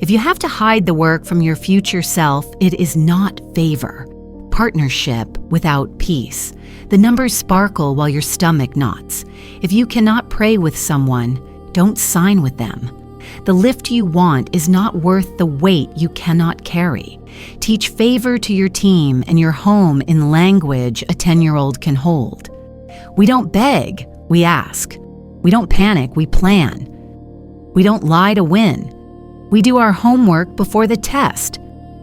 If you have to hide the work from your future self, it is not favor. Partnership without peace. The numbers sparkle while your stomach knots. If you cannot pray with someone, don't sign with them. The lift you want is not worth the weight you cannot carry. Teach favor to your team and your home in language a 10-year-old can hold. We don't beg, we ask. We don't panic, we plan. We don't lie to win. We do our homework before the test.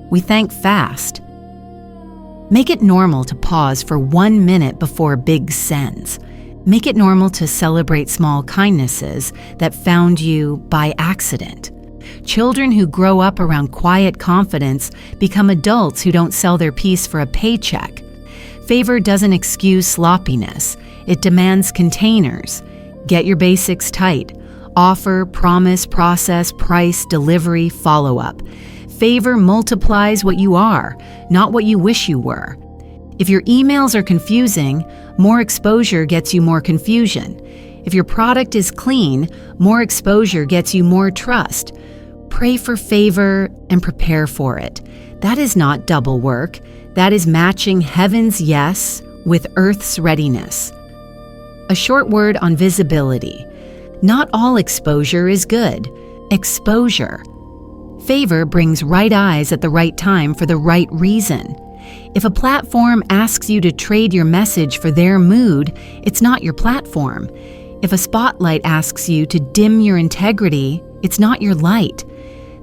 We think fast. Make it normal to pause for 1 minute before big sends. Make it normal to celebrate small kindnesses that found you by accident. Children who grow up around quiet confidence become adults who don't sell their peace for a paycheck. Favor doesn't excuse sloppiness. It demands containers. Get your basics tight. Offer, promise, process, price, delivery, follow-up. Favor multiplies what you are, not what you wish you were. If your emails are confusing, more exposure gets you more confusion. If your product is clean, more exposure gets you more trust. Pray for favor and prepare for it. That is not double work. That is matching heaven's yes with earth's readiness. A short word on visibility. Not all exposure is good. Exposure. Favor brings right eyes at the right time for the right reason. If a platform asks you to trade your message for their mood, it's not your platform. If a spotlight asks you to dim your integrity, it's not your light.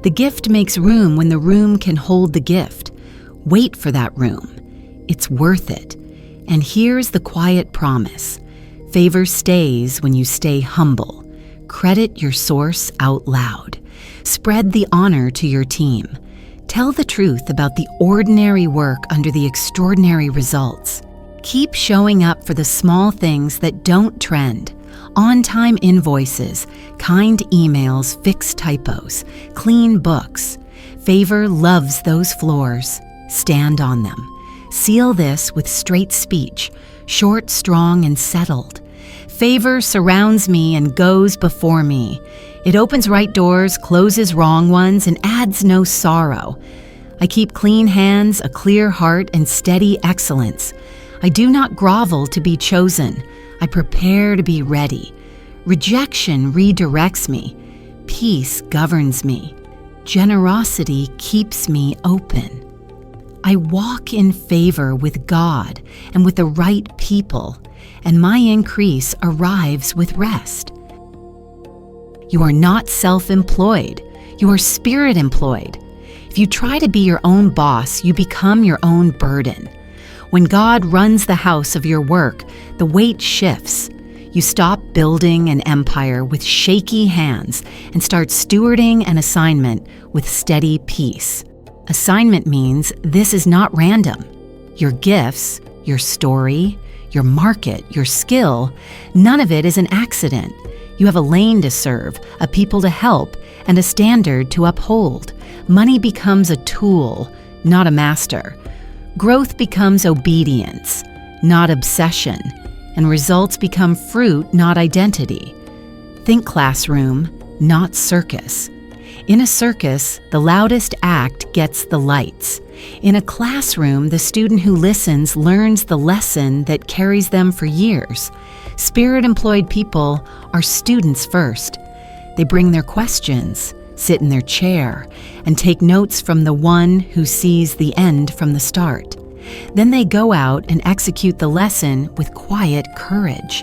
The gift makes room when the room can hold the gift. Wait for that room. It's worth it. And here's the quiet promise. Favor stays when you stay humble. Credit your source out loud. Spread the honor to your team. Tell the truth about the ordinary work under the extraordinary results. Keep showing up for the small things that don't trend. On-time invoices, kind emails, fixed typos, clean books. Favor loves those floors. Stand on them. Seal this with straight speech, short, strong, and settled. Favor surrounds me and goes before me. It opens right doors, closes wrong ones, and adds no sorrow. I keep clean hands, a clear heart, and steady excellence. I do not grovel to be chosen. I prepare to be ready. Rejection redirects me. Peace governs me. Generosity keeps me open. I walk in favor with God and with the right people, and my increase arrives with rest. You are not self-employed. You are spirit-employed. If you try to be your own boss, you become your own burden. When God runs the house of your work, the weight shifts. You stop building an empire with shaky hands and start stewarding an assignment with steady peace. Assignment means this is not random. Your gifts, your story, your market, your skill, none of it is an accident. You have a lane to serve, a people to help, and a standard to uphold. Money becomes a tool, not a master. Growth becomes obedience, not obsession, and results become fruit, not identity. Think classroom, not circus. In a circus, the loudest act gets the lights. In a classroom, the student who listens learns the lesson that carries them for years. Spirit-employed people are students first. They bring their questions, sit in their chair, and take notes from the one who sees the end from the start. Then they go out and execute the lesson with quiet courage.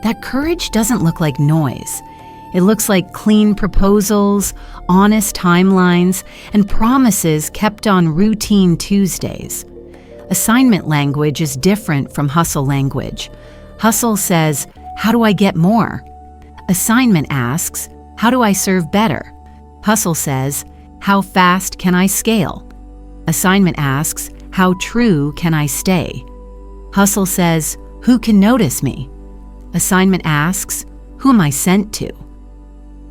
That courage doesn't look like noise. It looks like clean proposals, honest timelines, and promises kept on routine Tuesdays. Assignment language is different from hustle language. Hustle says, "How do I get more?" Assignment asks, "How do I serve better?" Hustle says, "How fast can I scale?" Assignment asks, "How true can I stay?" Hustle says, "Who can notice me?" Assignment asks, "Who am I sent to?"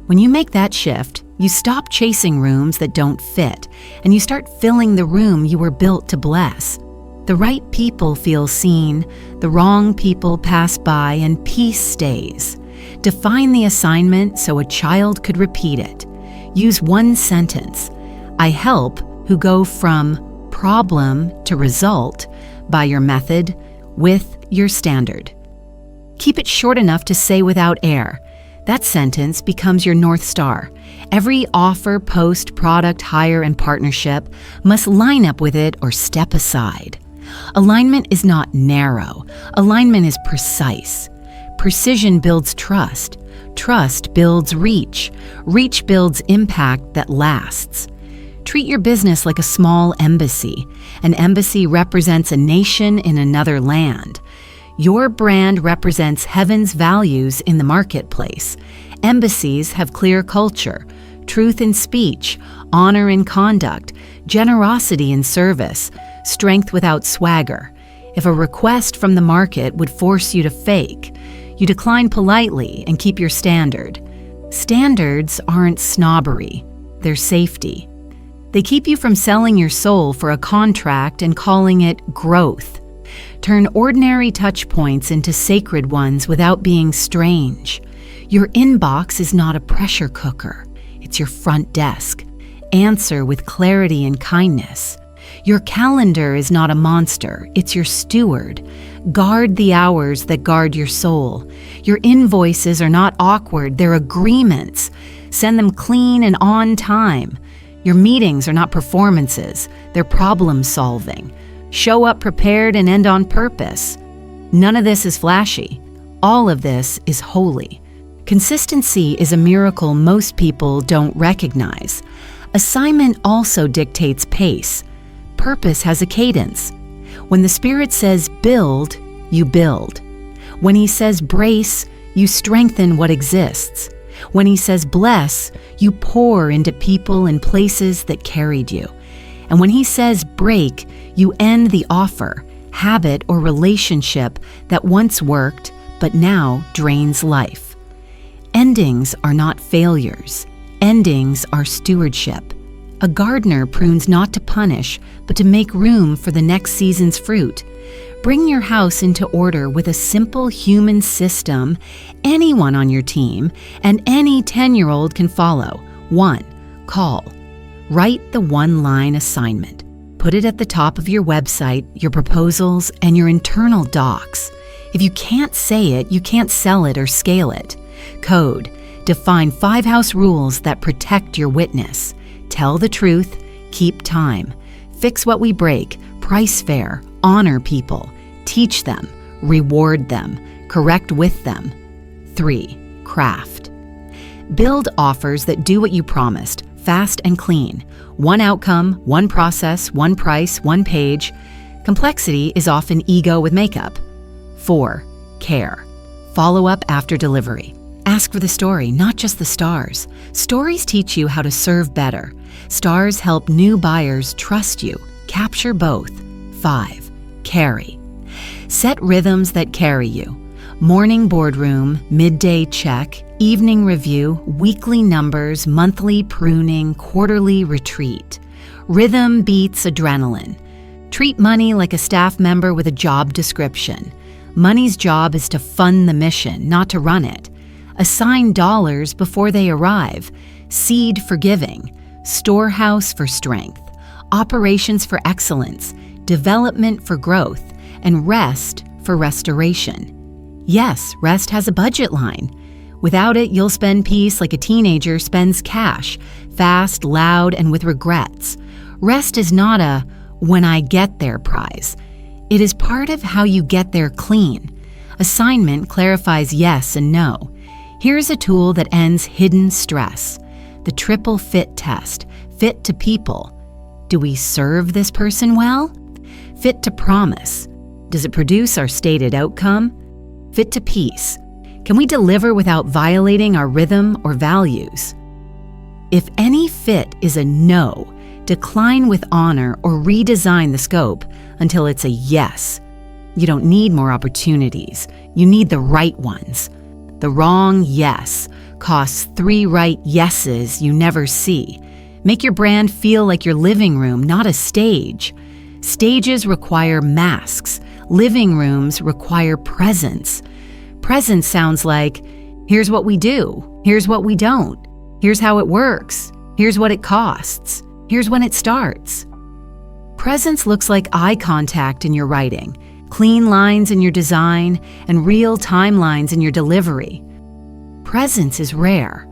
When you make that shift, you stop chasing rooms that don't fit, and you start filling the room you were built to bless. The right people feel seen, the wrong people pass by, and peace stays. Define the assignment so a child could repeat it. Use one sentence. I help who go from problem to result by your method with your standard. Keep it short enough to say without air. That sentence becomes your North Star. Every offer, post, product, hire, and partnership must line up with it or step aside. Alignment is not narrow. Alignment is precise. Precision builds trust. Trust builds reach. Reach builds impact that lasts. Treat your business like a small embassy. An embassy represents a nation in another land. Your brand represents heaven's values in the marketplace. Embassies have clear culture, truth in speech, honor in conduct, generosity in service, strength without swagger. If a request from the market would force you to fake, you decline politely and keep your standard. Standards aren't snobbery, they're safety. They keep you from selling your soul for a contract and calling it growth. Turn ordinary touch points into sacred ones without being strange. Your inbox is not a pressure cooker. It's your front desk. Answer with clarity and kindness. Your calendar is not a monster. It's your steward. Guard the hours that guard your soul. Your invoices are not awkward. They're agreements. Send them clean and on time. Your meetings are not performances. They're problem solving. Show up prepared and end on purpose. None of this is flashy. All of this is holy. Consistency is a miracle most people don't recognize. Assignment also dictates pace. Purpose has a cadence. When the Spirit says build, you build. When He says brace, you strengthen what exists. When He says bless, you pour into people and places that carried you. And when He says break, you end the offer, habit, or relationship that once worked but now drains life. Endings are not failures. Endings are stewardship. A gardener prunes not to punish, but to make room for the next season's fruit. Bring your house into order with a simple human system anyone on your team and any 10-year-old can follow. 1. Call. Write the one-line assignment. Put it at the top of your website, your proposals, and your internal docs. If you can't say it, you can't sell it or scale it. Code. Define 5 house rules that protect your witness. Tell the truth. Keep time. Fix what we break. Price fair. Honor people. Teach them. Reward them. Correct with them. 3. Craft. Build offers that do what you promised. Fast and clean. One outcome, one process, one price, one page. Complexity is often ego with makeup. 4. Care. Follow up after delivery. Ask for the story, not just the stars. Stories teach you how to serve better. Stars help new buyers trust you. Capture both. 5. Carry. Set rhythms that carry you. Morning boardroom, midday check, evening review, weekly numbers, monthly pruning, quarterly retreat. Rhythm beats adrenaline. Treat money like a staff member with a job description. Money's job is to fund the mission, not to run it. Assign dollars before they arrive. Seed for giving. Storehouse for strength. Operations for excellence. Development for growth. And rest for restoration. Yes, rest has a budget line. Without it, you'll spend peace like a teenager spends cash, fast, loud, and with regrets. Rest is not a when I get there prize. It is part of how you get there clean. Assignment clarifies yes and no. Here's a tool that ends hidden stress. The triple fit test. Fit to people. Do we serve this person well? Fit to promise. Does it produce our stated outcome? Fit to peace. Can we deliver without violating our rhythm or values? If any fit is a no, decline with honor or redesign the scope until it's a yes. You don't need more opportunities. You need the right ones. The wrong yes costs 3 right yeses you never see. Make your brand feel like your living room, not a stage. Stages require masks. Living rooms require presence. Presence sounds like, here's what we do, here's what we don't, here's how it works, here's what it costs, here's when it starts. Presence looks like eye contact in your writing, clean lines in your design, and real timelines in your delivery. presence is rare.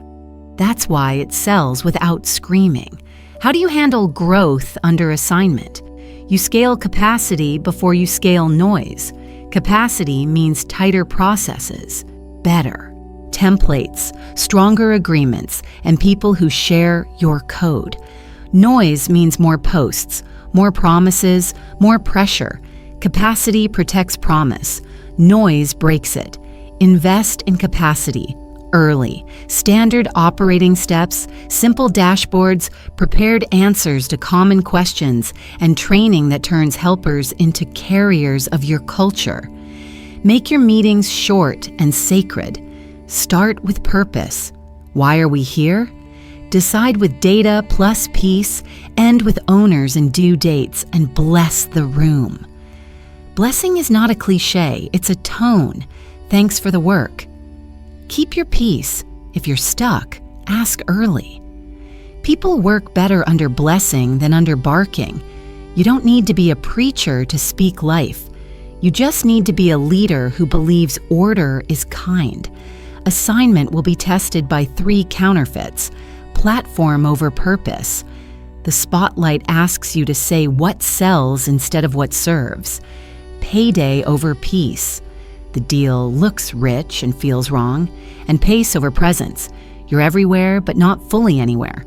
That's why it sells without screaming. How do you handle growth under assignment? You scale capacity before you scale noise. Capacity means tighter processes, better templates, stronger agreements, and people who share your code. Noise means more posts, more promises, more pressure. Capacity protects promise. Noise breaks it. Invest in capacity early. Standard operating steps, simple dashboards, prepared answers to common questions, and training that turns helpers into carriers of your culture. Make your meetings short and sacred. Start with purpose. Why are we here? Decide with data plus peace, end with owners and due dates, and bless the room. Blessing is not a cliche, it's a tone. Thanks for the work. Keep your peace. If you're stuck, ask early. People work better under blessing than under barking. You don't need to be a preacher to speak life. You just need to be a leader who believes order is kind. Assignment will be tested by 3 counterfeits. Platform over purpose. The spotlight asks you to say what sells instead of what serves. Payday over peace. The deal looks rich and feels wrong. And pace over presence. You're everywhere, but not fully anywhere.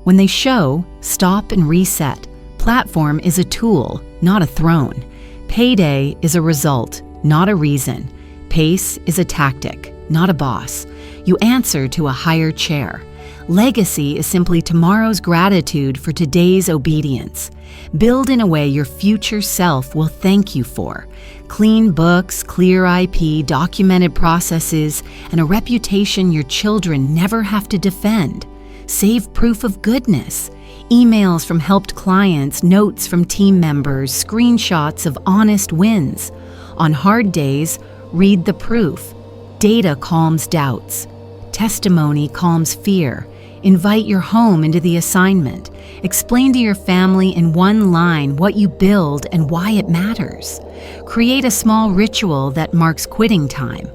When they show, stop and reset. Platform is a tool, not a throne. Payday is a result, not a reason. Pace is a tactic, not a boss. You answer to a higher chair. Legacy is simply tomorrow's gratitude for today's obedience. Build in a way your future self will thank you for. Clean books, clear IP, documented processes, and a reputation your children never have to defend. Save proof of goodness. Emails from helped clients, notes from team members, screenshots of honest wins. On hard days, read the proof. Data calms doubts. Testimony calms fear. Invite your home into the assignment. Explain to your family in one line what you build and why it matters. Create a small ritual that marks quitting time.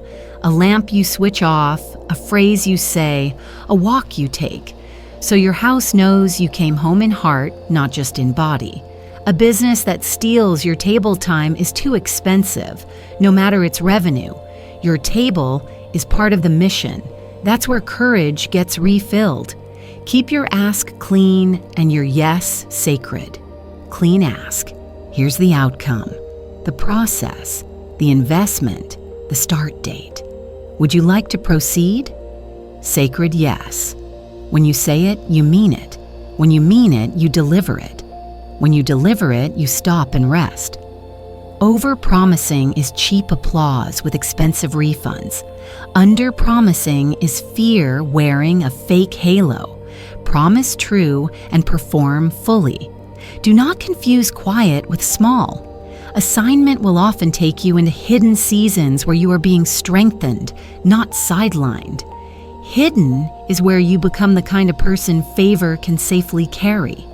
A lamp you switch off, a phrase you say, a walk you take. So your house knows you came home in heart, not just in body. A business that steals your table time is too expensive, no matter its revenue. Your table is part of the mission. That's where courage gets refilled. Keep your ask clean and your yes sacred. Clean ask. Here's the outcome, the process, the investment, the start date. Would you like to proceed? Sacred yes. When you say it, you mean it. When you mean it, you deliver it. When you deliver it, you stop and rest. Over-promising is cheap applause with expensive refunds. Under-promising is fear wearing a fake halo. Promise true and perform fully. Do not confuse quiet with small. Assignment will often take you into hidden seasons where you are being strengthened, not sidelined. Hidden is where you become the kind of person favor can safely carry.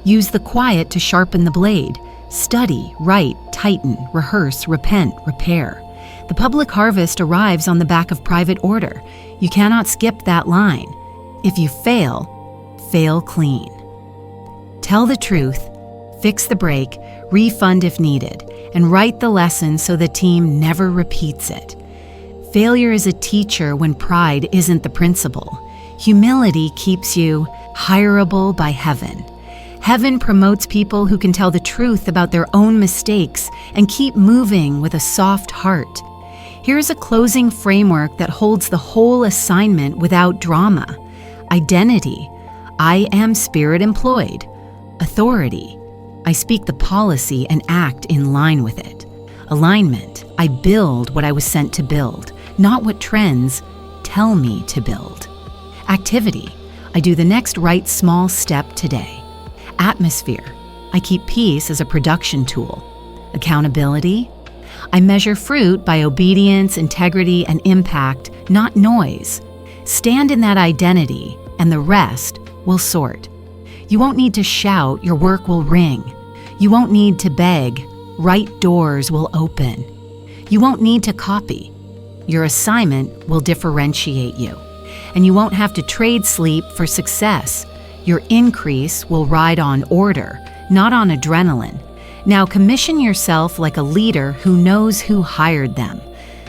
Use the quiet to sharpen the blade. Study, write, tighten, rehearse, repent, repair. The public harvest arrives on the back of private order. You cannot skip that line. If you fail, fail clean. Tell the truth, fix the break, refund if needed, and write the lesson so the team never repeats it. Failure is a teacher when pride isn't the principal. Humility keeps you hireable by heaven. Heaven promotes people who can tell the truth about their own mistakes and keep moving with a soft heart. Here's a closing framework that holds the whole assignment without drama. Identity. I am spirit employed. Authority. I speak the policy and act in line with it. Alignment. I build what I was sent to build, not what trends tell me to build. Activity. I do the next right small step today. Atmosphere. I keep peace as a production tool. Accountability. I measure fruit by obedience, integrity, and impact, not noise. Stand in that identity, and the rest will sort. You won't need to shout, your work will ring. You won't need to beg, right doors will open. You won't need to copy. Your assignment will differentiate you. and you won't have to trade sleep for success. Your increase will ride on order, not on adrenaline. Now commission yourself like a leader who knows who hired them.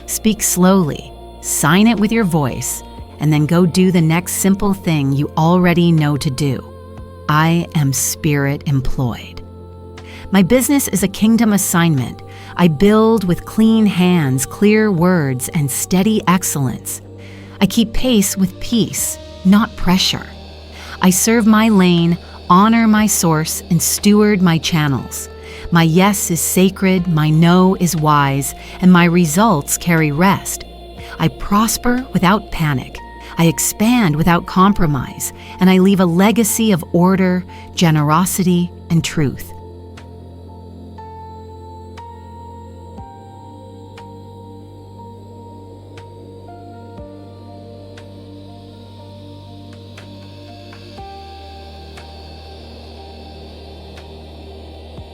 Speak slowly, sign it with your voice, and then go do the next simple thing you already know to do. I am spirit employed. My business is a kingdom assignment. I build with clean hands, clear words, and steady excellence. I keep pace with peace, not pressure. I serve my lane, honor my source, and steward my channels. My yes is sacred, my no is wise, and my results carry rest. I prosper without panic. I expand without compromise, and I leave a legacy of order, generosity, and truth.